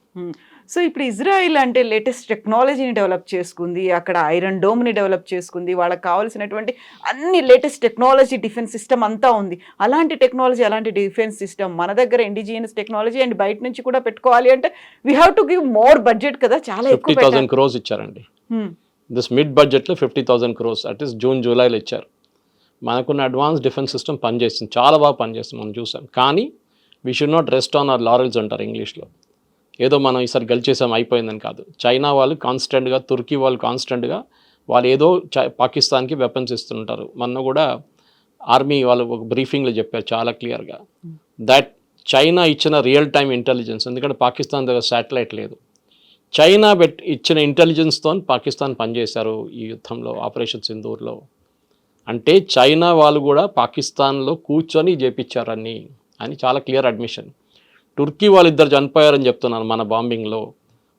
సో ఇప్పుడు ఇజ్రాయిల్ అంటే లేటెస్ట్ టెక్నాలజీని డెవలప్ చేసుకుంది, అక్కడ ఐరన్ డోమ్ని డెవలప్ చేసుకుంది, వాళ్ళకి కావాల్సినటువంటి అన్ని లేటెస్ట్ టెక్నాలజీ, డిఫెన్స్ సిస్టమ్ అంతా ఉంది. అలాంటి టెక్నాలజీ, అలాంటి డిఫెన్స్ సిస్టమ్ మన దగ్గర ఇండిజినియస్ టెక్నాలజీ అండ్ బయట నుంచి కూడా పెట్టుకోవాలి అంటే we have to give more budget కదా, చాలా ఎక్కువ 50,000 crores ఇచ్చారండి. దిస్ మిడ్ బడ్జెట్లో 50,000 crores అట్లీస్ట్ జూలైలో ఇచ్చారు. మనకున్న అడ్వాన్స్ డిఫెన్స్ సిస్టమ్ పనిచేస్తుంది, చాలా బాగా పనిచేస్తుంది, మనం చూసాం. కానీ we should not rest on hour laurels అంటారు ఇంగ్లీష్లో. ఏదో మనం ఈసారి గెలిచేసాం అయిపోయిందని కాదు. చైనా వాళ్ళు కాన్స్టెంట్గా, తుర్కీ వాళ్ళు కాన్స్టెంట్గా వాళ్ళు ఏదో పాకిస్తాన్కి వెపన్స్ ఇస్తుంటారు. మొన్న కూడా ఆర్మీ వాళ్ళు ఒక బ్రీఫింగ్లో చెప్పారు చాలా క్లియర్గా, దట్ చైనా ఇచ్చిన రియల్ టైమ్ ఇంటెలిజెన్స్, ఎందుకంటే పాకిస్తాన్ దగ్గర శాటిలైట్ లేదు, చైనా ఇచ్చిన ఇంటెలిజెన్స్తో పాకిస్తాన్ పనిచేశారు ఈ యుద్ధంలో, ఆపరేషన్ సింధూర్లో. అంటే చైనా వాళ్ళు కూడా పాకిస్తాన్లో కూర్చొని చేపించారని అని చాలా క్లియర్ అడ్మిషన్. టుర్కీ వాళ్ళిద్దరు చనిపోయారని చెప్తున్నారు మన బాంబింగ్లో.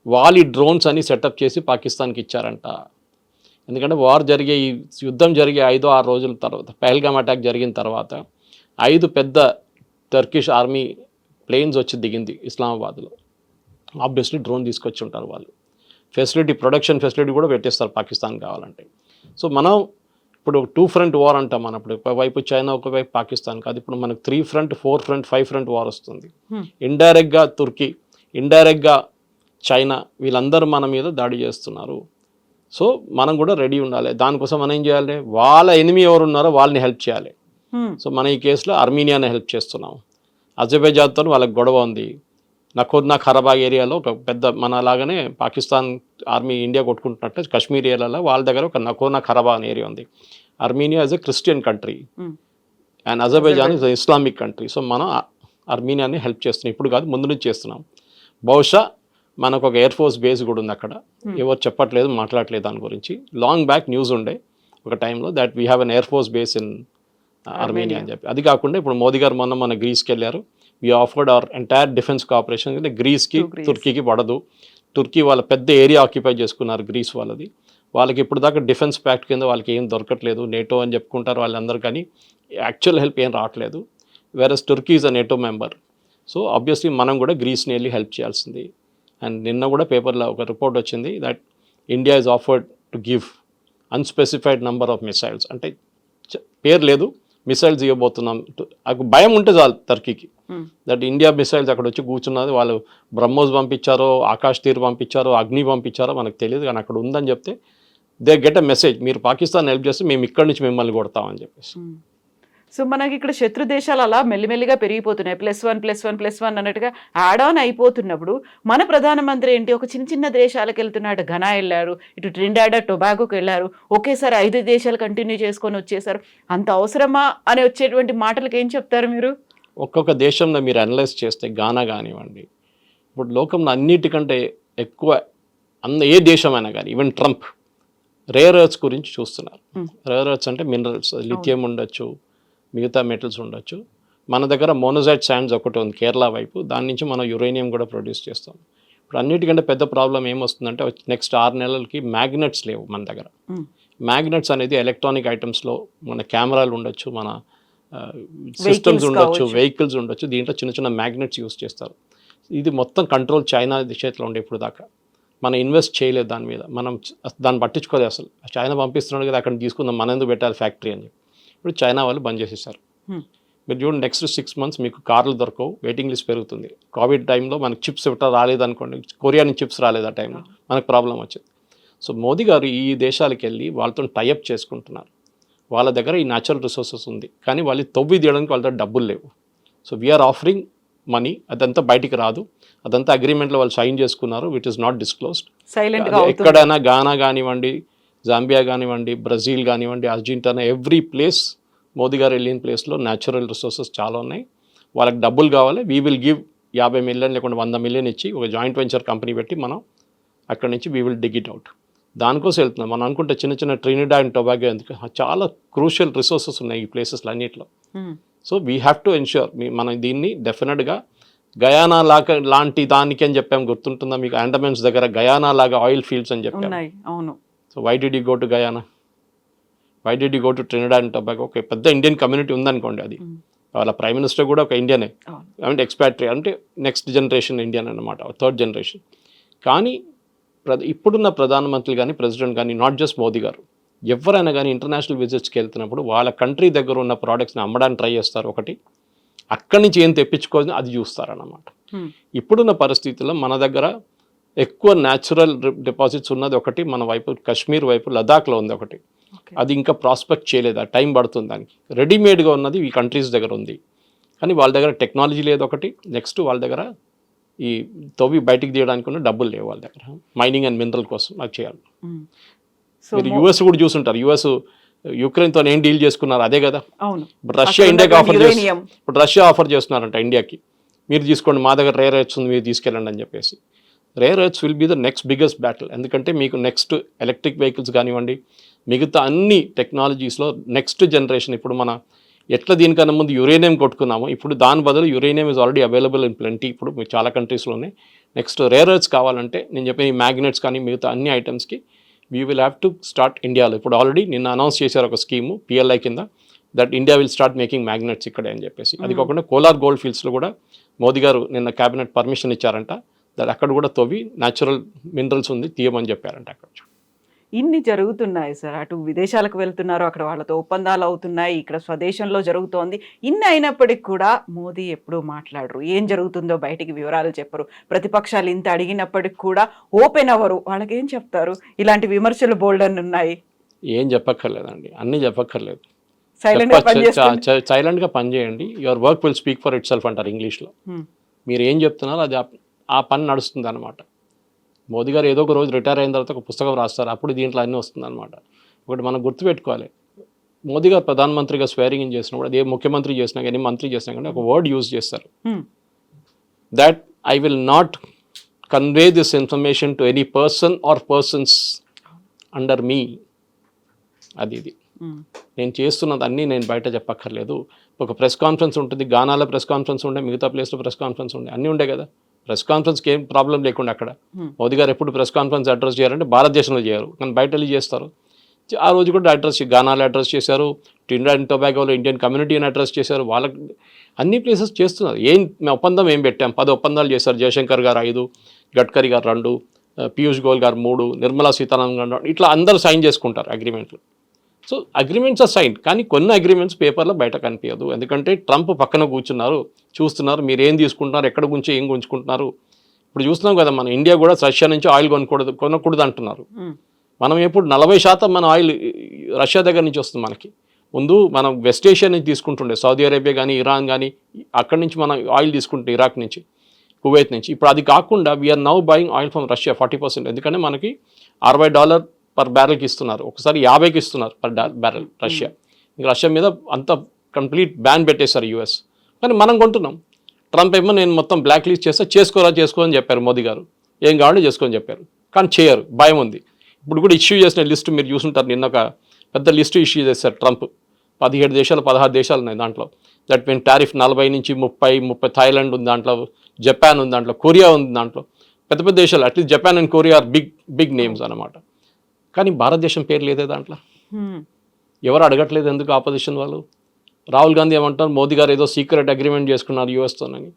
వాళ్ళ డ్రోన్స్ అని సెటప్ చేసి పాకిస్తాన్కి ఇచ్చారంట. ఎందుకంటే ఈ యుద్ధం జరిగే 5-6 రోజుల తర్వాత, పహల్గామ్ అటాక్ జరిగిన తర్వాత 5 పెద్ద టర్కిష్ ఆర్మీ ప్లేన్స్ వచ్చి దిగింది ఇస్లామాబాద్లో. ఆబ్వియస్లీ డ్రోన్ తీసుకొచ్చి ఉంటారు వాళ్ళు. ప్రొడక్షన్ ఫెసిలిటీ కూడా పెట్టేస్తారు పాకిస్తాన్ కావాలంటే. సో మనం ఇప్పుడు 2 front వార్ అంటాం మనం. ఇప్పుడు ఒకవైపు చైనా, ఒకవైపు పాకిస్తాన్ కాదు, ఇప్పుడు మనకు 3 front, 4 front, 5 front వార్ వస్తుంది. ఇండైరెక్ట్గా తుర్కీ, ఇండైరెక్ట్గా చైనా, వీళ్ళందరూ మన మీద దాడి చేస్తున్నారు. సో మనం కూడా రెడీ ఉండాలి. దానికోసం మనం ఏం చేయాలి, వాళ్ళ ఎనిమీ ఎవరు ఉన్నారో వాళ్ళని హెల్ప్ చేయాలి. సో మన ఈ కేసులో అర్మీనియాని హెల్ప్ చేస్తున్నాం. అజర్బైజాన్తో వాళ్ళకి గొడవ ఉంది. నకోర్నా ఖరాబాగ్ ఏరియాలో ఒక పెద్ద, మన లాగానే పాకిస్తాన్ ఆర్మీ ఇండియా కొట్టుకుంటున్నట్టు కశ్మీర్ ఏరియాలో వాళ్ళ దగ్గర ఒక నకోర్నా ఖరాబాగ్ అనే ఏరియా ఉంది. Armenia is a Christian country and Azerbaijan is Islamic country. So మనం అర్మీనియాని హెల్ప్ చేస్తున్నాం, ఇప్పుడు కాదు ముందు నుంచి చేస్తున్నాం. బహుశా మనకు ఒక ఎయిర్ ఫోర్స్ బేస్ కూడా ఉంది అక్కడ, ఎవరు చెప్పట్లేదు, మాట్లాడలేదు దాని గురించి. లాంగ్ బ్యాక్ న్యూస్ ఉండే ఒక టైంలో that we have an air force base in Armenia అని చెప్పి. అది కాకుండా ఇప్పుడు మోదీ గారు మన గ్రీస్కి వెళ్ళారు. We offered our entire defence cooperation. గ్రీస్కి తుర్కీకి పడదు, తుర్కీ వాళ్ళ పెద్ద ఏరియా ఆక్యుపై చేసుకున్నారు గ్రీస్ వాళ్ళది. వాళ్ళకి ఇప్పుడు దాకా డిఫెన్స్ ప్యాక్ట్ కింద వాళ్ళకి ఏం దొరకట్లేదు, నేటో అని చెప్పుకుంటారు వాళ్ళందరూ, కానీ యాక్చువల్ హెల్ప్ ఏం రావట్లేదు. Whereas Turkey is a NATO member. So obviously మనం కూడా గ్రీస్ని వెళ్ళి హెల్ప్ చేయాల్సింది. అండ్ నిన్న కూడా పేపర్లో ఒక రిపోర్ట్ వచ్చింది that India is offered to give unspecified number of missiles, అంటే పేరు లేదు, మిసైల్స్ ఇవ్వబోతున్నాం. భయం ఉంటే చాలు టర్కీకి, దట్ ఇండియా మిసైల్స్ అక్కడ వచ్చి కూర్చున్నది, వాళ్ళు బ్రహ్మోస్ పంపించారో, ఆకాష్ తీర్ పంపించారో, అగ్ని పంపించారో మనకు తెలియదు, కానీ అక్కడ ఉందని చెప్తే దే గెట్ అ మెసేజ్, మీరు పాకిస్తాన్ హెల్ప్ చేస్తే మేము ఇక్కడి నుంచి మిమ్మల్ని కొడతామని చెప్పేసి. సో మనకి ఇక్కడ శత్రు దేశాలు అలా మెల్లిమెల్లిగా పెరిగిపోతున్నాయి, +1 అన్నట్టుగా యాడ్ ఆన్ అయిపోతున్నప్పుడు మన ప్రధానమంత్రి ఏంటి ఒక చిన్న చిన్న దేశాలకు వెళ్తున్నాడు, ఘనా వెళ్ళారు, ఇటు ట్రినిడాడ్ టొబాగోకి వెళ్ళారు, ఒకేసారి 5 దేశాలు కంటిన్యూ చేసుకొని వచ్చేసారు. అంత అవసరమా అని వచ్చేటువంటి మాటలకు ఏం చెప్తారు మీరు? ఒక్కొక్క దేశంలో మీరు అనలైజ్ చేస్తే గానా కానివ్వండి, ఇప్పుడు లోకంలో అన్నిటికంటే ఎక్కువ ఏ దేశమైనా కానీ ఈవెన్ ట్రంప్ రేర్ ఎర్త్స్ గురించి చూస్తున్నారు. రేర్ ఎర్త్స్ అంటే మినరల్స్, లిథియం ఉండొచ్చు, మిగతా మెటల్స్ ఉండొచ్చు. మన దగ్గర మోనోజైట్ శాండ్స్ ఒకటి ఉంది కేరళ వైపు, దాని నుంచి మనం యురేనియం కూడా ప్రొడ్యూస్ చేస్తాం. ఇప్పుడు అన్నిటికంటే పెద్ద ప్రాబ్లం ఏమొస్తుందంటే నెక్స్ట్ 6 నెలలకి మ్యాగ్నెట్స్ లేవు మన దగ్గర. మ్యాగ్నెట్స్ అనేది ఎలక్ట్రానిక్ ఐటమ్స్లో మన కెమెరాలు ఉండొచ్చు, మన సిస్టమ్స్ ఉండొచ్చు, వెహికల్స్ ఉండొచ్చు, దీంట్లో చిన్న చిన్న మ్యాగ్నెట్స్ యూస్ చేస్తారు. ఇది మొత్తం కంట్రోల్ చైనా చేతిలో ఉండే ఇప్పుడు దాకా. మనం ఇన్వెస్ట్ చేయలేదు దాని మీద, మనం దాన్ని పట్టించుకోలేదు అసలు. చైనా పంపిస్తున్నాడు కదా అక్కడ తీసుకుందాం, మన ఎందుకు పెట్టాలి ఫ్యాక్టరీ అని చెప్పి ఇప్పుడు చైనా వాళ్ళు బంద్ చేసేసారు. మీరు చూడండి నెక్స్ట్ 6 months మీకు కార్లు దొరకవు, వెయిటింగ్ లిస్ట్ పెరుగుతుంది. కోవిడ్ టైంలో మనకు చిప్స్ ఇవ్వటం రాలేదనుకోండి, కొరియా నుంచి చిప్స్ రాలేదు ఆ టైంలో, మనకు ప్రాబ్లం వచ్చింది. సో మోదీ గారు ఈ దేశాలకు వెళ్ళి వాళ్ళతో టైఅప్ చేసుకుంటున్నారు. వాళ్ళ దగ్గర ఈ న్యాచురల్ రిసోర్సెస్ ఉంది, కానీ వాళ్ళు తవ్వి తీయడానికి వాళ్ళ దగ్గర డబ్బులు లేవు. సో వీఆర్ ఆఫరింగ్ మనీ, అదంతా బయటికి రాదు, అదంతా అగ్రిమెంట్లో వాళ్ళు సైన్ చేసుకున్నారు, విచ్ ఇస్ నాట్ డిస్క్లోజ్డ్. ఎక్కడైనా గానా కానివ్వండి, జాంబియా కానివ్వండి, బ్రెజిల్ కానివ్వండి, అర్జెంటీనా, ఎవ్రీ ప్లేస్ మోదీ గారు వెళ్ళిన ప్లేస్లో న్యాచురల్ రిసోర్సెస్ చాలా ఉన్నాయి. వాళ్ళకి డబ్బులు కావాలి, వీ విల్ గివ్ 50 million లేకుండా 100 million ఇచ్చి ఒక జాయింట్ వెంచర్ కంపెనీ పెట్టి మనం అక్కడి నుంచి we will dig it out. దానికోసం వెళ్తున్నాం. మనం అనుకుంటే చిన్న చిన్న ట్రినిడాడ్ అండ్ టొబాగో ఎందుకు, చాలా క్రూషియల్ రిసోర్సెస్ ఉన్నాయి ఈ ప్లేసెస్లో అన్నింటిలో. So we have to ensure మనం దీన్ని డెఫినెట్గా గయానా లాంటి దానికి అని చెప్పాము, గుర్తుంటుందా మీకు? అండమాన్స్ దగ్గర గయానా లాగా ఆయిల్ ఫీల్డ్స్ అని చెప్పాము. అవును. So why did you go to Guyana, why did you go to Trinidad and Tobago? ఒక పెద్ద ఇండియన్ కమ్యూనిటీ ఉందనుకోండి, అది వాళ్ళ ప్రైమ్ మినిస్టర్ కూడా ఒక ఇండియనే, అంటే ఎక్స్పాట్రీ, అంటే నెక్స్ట్ జనరేషన్ ఇండియన్ అన్నమాట, 3rd generation. కానీ ఇప్పుడున్న ప్రధానమంత్రి కానీ ప్రెసిడెంట్ కానీ, నాట్ జస్ట్ మోదీ గారు, ఎవరైనా కానీ ఇంటర్నేషనల్ విజిట్స్కి వెళ్తున్నప్పుడు వాళ్ళ కంట్రీ దగ్గర ఉన్న ప్రోడక్ట్స్ని అమ్మడానికి ట్రై చేస్తారు. ఒకటి అక్కడి నుంచి ఏం తెప్పించుకోవాలని అది చూస్తారన్నమాట. ఇప్పుడున్న పరిస్థితుల్లో మన దగ్గర ఎక్కువ న్యాచురల్ డిపాజిట్స్ ఉన్నది ఒకటి మన వైపు, కాశ్మీర్ వైపు, లదాఖ్లో ఉంది ఒకటి, అది ఇంకా ప్రాస్పెక్ట్ చేయలేదు, ఆ టైం పడుతుంది దానికి. రెడీమేడ్గా ఉన్నది ఈ కంట్రీస్ దగ్గర ఉంది, కానీ వాళ్ళ దగ్గర టెక్నాలజీ లేదు ఒకటి, నెక్స్ట్ వాళ్ళ దగ్గర ఈ తవ్వి బయటికి తీయడానికి ఉన్న డబ్బులు లేవు వాళ్ళ దగ్గర, మైనింగ్ అండ్ మినరల్ కోసం నాకు చేయాలి. మీరు యుఎస్ కూడా చూసుంటారు, యుఎస్ యుక్రెయిన్తో ఏం డీల్ చేసుకున్నారు, అదే కదా. ఇప్పుడు రష్యా ఇండియాకి ఆఫర్ చేస్తున్నారు, ఇప్పుడు రష్యా ఆఫర్ చేస్తున్నారంట ఇండియాకి, మీరు తీసుకోండి మా దగ్గర రేర్ ఎర్త్స్ ఉంది మీరు తీసుకెళ్ళండి అని చెప్పేసి. Rare earths will be the next biggest battle, ఎందుకంటే మీకు నెక్స్ట్ ఎలక్ట్రిక్ వెహికల్స్ కానివ్వండి, మిగతా అన్ని టెక్నాలజీస్లో నెక్స్ట్ జనరేషన్. ఇప్పుడు మన ఎట్లా దీనికన్నా ముందు యురేనియం కొట్టుకున్నాము, ఇప్పుడు దాని బదులు uranium is already available in plenty ఇప్పుడు మీకు చాలా కంట్రీస్లోనే. నెక్స్ట్ రేర్ ఎర్త్స్ కావాలంటే నేను చెప్పిన ఈ మ్యాగ్నెట్స్ కానీ మిగతా అన్ని ఐటమ్స్కి we will have to start ఇండియాలో. ఇప్పుడు ఆల్రెడీ నిన్న అనౌన్స్ చేశారు ఒక స్కీము పిఎల్ఐ కింద, that India will start making magnets ఇక్కడే అని చెప్పేసి. అది కాకుండా కోలార్ గోల్డ్ ఫీల్డ్స్లో కూడా మోదీ గారు నిన్న క్యాబినెట్ పర్మిషన్ ఇచ్చారంట, దట్ అక్కడ కూడా తవ్వి న్యాచురల్ మినరల్స్ ఉంది తీయమని చెప్పారంట. అక్కడ ఇన్ని జరుగుతున్నాయి సార్, అటు విదేశాలకు వెళ్తున్నారు, అక్కడ వాళ్ళతో ఒప్పందాలు అవుతున్నాయి, ఇక్కడ స్వదేశంలో జరుగుతోంది. ఇన్ని అయినప్పటికీ కూడా మోదీ ఎప్పుడూ మాట్లాడరు, ఏం జరుగుతుందో బయటికి వివరాలు చెప్పరు. ప్రతిపక్షాలు ఇంత అడిగినప్పటికి కూడా ఓపెన్ అవ్వరు. వాళ్ళకి ఏం చెప్తారు? ఇలాంటి విమర్శలు బోల్డ్ అని ఉన్నాయి. ఏం చెప్పక్కర్లేదండి, అన్నీ చెప్పక్కర్లేదు, సైలెంట్గా పనిచేయండి. Your work will speak for it self అంటారు ఇంగ్లీష్లో. మీరు ఏం చెప్తున్నారో అది ఆ పని నడుస్తుంది అనమాట. మోదీ గారు ఏదో ఒక రోజు రిటైర్ అయిన తర్వాత ఒక పుస్తకం రాస్తారు, అప్పుడు దీంట్లో అన్నీ వస్తుంది అనమాట. ఒకటి మనం గుర్తుపెట్టుకోవాలి, మోదీ గారు ప్రధానమంత్రిగా స్వేరింగ్ ఇన్ చేసినప్పుడు, అది ఏ ముఖ్యమంత్రి చేసినా కానీ మంత్రి చేసినా కానీ ఒక వర్డ్ యూజ్ చేస్తారు, that I will not convey this information to any person or persons under మీ. అది ఇది నేను చేస్తున్నది అన్నీ నేను బయట చెప్పక్కర్లేదు. ఒక ప్రెస్ కాన్ఫరెన్స్ ఉంటుంది, గానాలో ప్రెస్ కాన్ఫరెన్స్ ఉండే, మిగతా ప్లేస్లో ప్రెస్ కాన్ఫరెన్స్ ఉండే, అన్నీ ఉండే కదా. ప్రెస్ కాన్ఫరెన్స్కి ఏం ప్రాబ్లం లేకుండా అక్కడ మోదీ గారు ఎప్పుడు ప్రెస్ కాన్ఫరెన్స్ అడ్రస్ చేయాలంటే భారతదేశంలో చేయరు, కానీ బయట వెళ్ళి చేస్తారు. ఆ రోజు కూడా అడ్రస్ గానాలో అడ్రస్ చేశారు, ట్రినిడాడ్ అండ్ టొబాగోలో ఇండియన్ కమ్యూనిటీని అడ్రస్ చేశారు, వాళ్ళకి అన్ని ప్లేసెస్ చేస్తున్నారు. ఒప్పందం ఏం పెట్టాం, 10 ఒప్పందాలు చేశారు. జయశంకర్ గారు 5, గడ్కరీ గారు 2, పీయూష్ గోయల్ గారు 3, నిర్మలా సీతారామన్ గారు 2, ఇట్లా అందరూ సైన్ చేసుకుంటారు అగ్రిమెంట్లు. సో అగ్రిమెంట్స్ ఆర్ సైన్, కానీ కొన్ని అగ్రిమెంట్స్ పేపర్లో బయట కనిపించదు, ఎందుకంటే ట్రంప్ పక్కన కూర్చున్నారు, చూస్తున్నారు మీరు ఏం తీసుకుంటున్నారు, ఎక్కడ గురించి ఏం గుంజుకుంటున్నారు. ఇప్పుడు చూస్తున్నాం కదా, మన ఇండియా కూడా రష్యా నుంచి ఆయిల్ కొనకూడదు అంటున్నారు. మనం ఎప్పుడు 40% మన ఆయిల్ రష్యా దగ్గర నుంచి వస్తుంది మనకి. ముందు మనం వెస్ట్ ఏషియా నుంచి తీసుకుంటుండే, సౌదీ అరేబియా కానీ ఇరాన్ కానీ, అక్కడి నుంచి మనం ఆయిల్ తీసుకుంటే ఇరాక్ నుంచి, కువైత్ నుంచి. ఇప్పుడు అది కాకుండా we are now buying oil from Russia 40%. ఎందుకంటే మనకి $60 పర్ బ్యారెల్కి ఇస్తున్నారు, ఒకసారి 50కి ఇస్తున్నారు పర్ బ్యారెల్ రష్యా. ఇంకా రష్యా మీద అంత కంప్లీట్ బ్యాన్ పెట్టేశారు యూఎస్. కానీ మనం కొంటున్నాం. ట్రంప్ ఏమో నేను మొత్తం బ్లాక్ లిస్ట్ చేస్తే చేసుకోని చెప్పారు మోదీ గారు. ఏం కావాలో చేసుకొని చెప్పారు, కానీ చేయరు, భయం ఉంది. ఇప్పుడు కూడా ఇష్యూ చేసిన లిస్టు మీరు చూసుంటారు, నిన్న ఒక పెద్ద లిస్టు ఇష్యూ చేశారు ట్రంప్. 17 దేశాలు 16 దేశాలు ఉన్నాయి దాంట్లో. దట్ మీన్ టారిఫ్ 40 నుంచి 30 థాయిలాండ్ ఉంది దాంట్లో, జపాన్ ఉంది దాంట్లో, కొరియా ఉంది దాంట్లో. పెద్ద పెద్ద దేశాలు, at least Japan and Korea are big names అనమాట. కానీ భారతదేశం పేరు లేదే దాంట్లో. ఎవరు అడగట్లేదు ఎందుకు ఆపోజిషన్ వాళ్ళు. రాహుల్ గాంధీ ఏమంటారు, మోదీ గారు ఏదో సీక్రెట్ అగ్రిమెంట్ చేసుకున్నారు యూఎస్తోనని.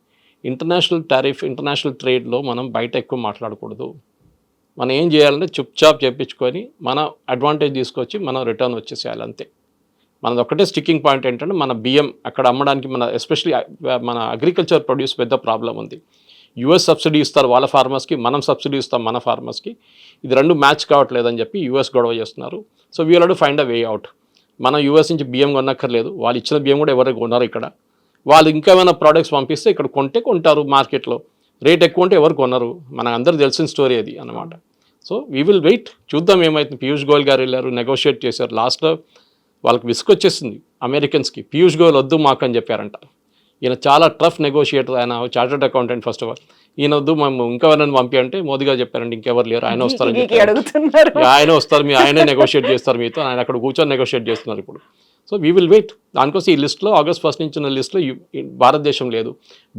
ఇంటర్నేషనల్ టారిఫ్, ఇంటర్నేషనల్ ట్రేడ్లో మనం బయట ఎక్కువ మాట్లాడకూడదు. మనం ఏం చేయాలంటే చుప్చాప్ చేయించుకొని మన అడ్వాంటేజ్ తీసుకొచ్చి మనం రిటర్న్ వచ్చేసేయాలి అంతే. మనది ఒక్కటే స్టిక్కింగ్ పాయింట్ ఏంటంటే మన బియ్యం అక్కడ అమ్మడానికి మన ఎస్పెషలీ మన అగ్రికల్చర్ ప్రొడ్యూస్ పెద్ద ప్రాబ్లం ఉంది. యూఎస్ సబ్సిడీ ఇస్తారు వాళ్ళ ఫార్మర్స్కి, మనం సబ్సిడీ ఇస్తాం మన ఫార్మర్స్కి. ఇది రెండు మ్యాచ్ కావట్లేదని చెప్పి యూఎస్ గొడవ చేస్తున్నారు. So we will to find a way out. మనం యూఎస్ నుంచి బియ్యం కొనక్కర్లేదు, వాళ్ళు ఇచ్చిన బియ్యం కూడా ఎవరు కొన్నారు ఇక్కడ. వాళ్ళు ఇంకేమైనా ప్రోడక్ట్స్ పంపిస్తే ఇక్కడ కొంటారు మార్కెట్లో. రేట్ ఎక్కువ ఉంటే ఎవరు కొనరు, మనకు అందరూ తెలిసిన స్టోరీ అది అన్నమాట. సో వీ విల్ వెయిట్, చూద్దాం ఏమైతుంది. పీయూష్ గోయల్ గారు వెళ్ళారు, నెగోషియేట్ చేశారు. లాస్ట్లో వాళ్ళకి విసుకొచ్చేసింది అమెరికన్స్కి. పీయూష్ గోయల్ వద్దు మాకు అని చెప్పారంట. ఈయన చాలా టఫ్ నెగోషియేటర్, ఆయన chartered accountant first of all. ఈయన వద్దు మేము ఇంకెవరైనా పంపి అంటే మోదీ గారు చెప్పారంటే ఇంకెవరు లేరు, ఆయన వస్తారని చెప్పారు. ఆయన వస్తారు, ఆయనే నెగోషియేట్ చేస్తారు మీతో, ఆయన అక్కడ కూర్చొని నెగోషియేట్ చేస్తున్నారు ఇప్పుడు. So we will wait. దానికోసం ఈ లిస్ట్లో ఆగస్ట్ 1 నుంచి ఉన్న లిస్ట్లో భారతదేశం లేదు.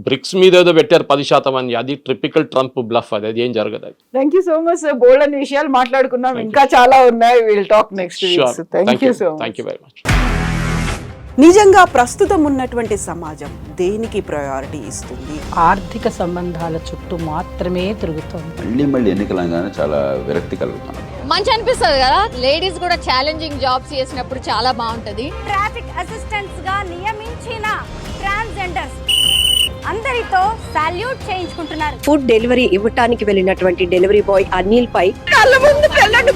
బ్రిక్స్ మీద ఏదో పెట్టారు 10% అని, అది ట్రిపికల్ ట్రంప్ బ్లఫ్, అది ఏం జరగదు. అది thank you so much sir. Bold అనే విషయాలు మాట్లాడుకున్నాం, ఇంకా చాలా ఉన్నాయి. Will talk next week. Thank you so much. Thank you very much. నిజంగా ప్రస్తుతం ఉన్నటువంటి సమాజం దేనికి ప్రయారిటీ ఇస్తుంది? ఆర్థిక సంబంధాల చుట్టూ మాత్రమే తిరుగుతోంది. మళ్ళీ ఎన్నికలంగానే చాలా విరక్తి కలుగుతాను. మంచి అనిపిస్తుంది కదా, లేడీస్ కూడా ఛాలెంజింగ్ జాబ్స్ చేసినప్పుడు చాలా బాగుంటది. ట్రాఫిక్ అసిస్టెంట్స్ గా నియమించిన ట్రాన్స్జెండర్స్ అందరితో సాల్యూట్ చేయించుకుంటున్నారు. ఫుడ్ డెలివరీ ఇవ్వటానికి వెళ్ళినటువంటి డెలివరీ బాయ్ అనిల్ పై కళ్ళ ముందు పెళ్ళండి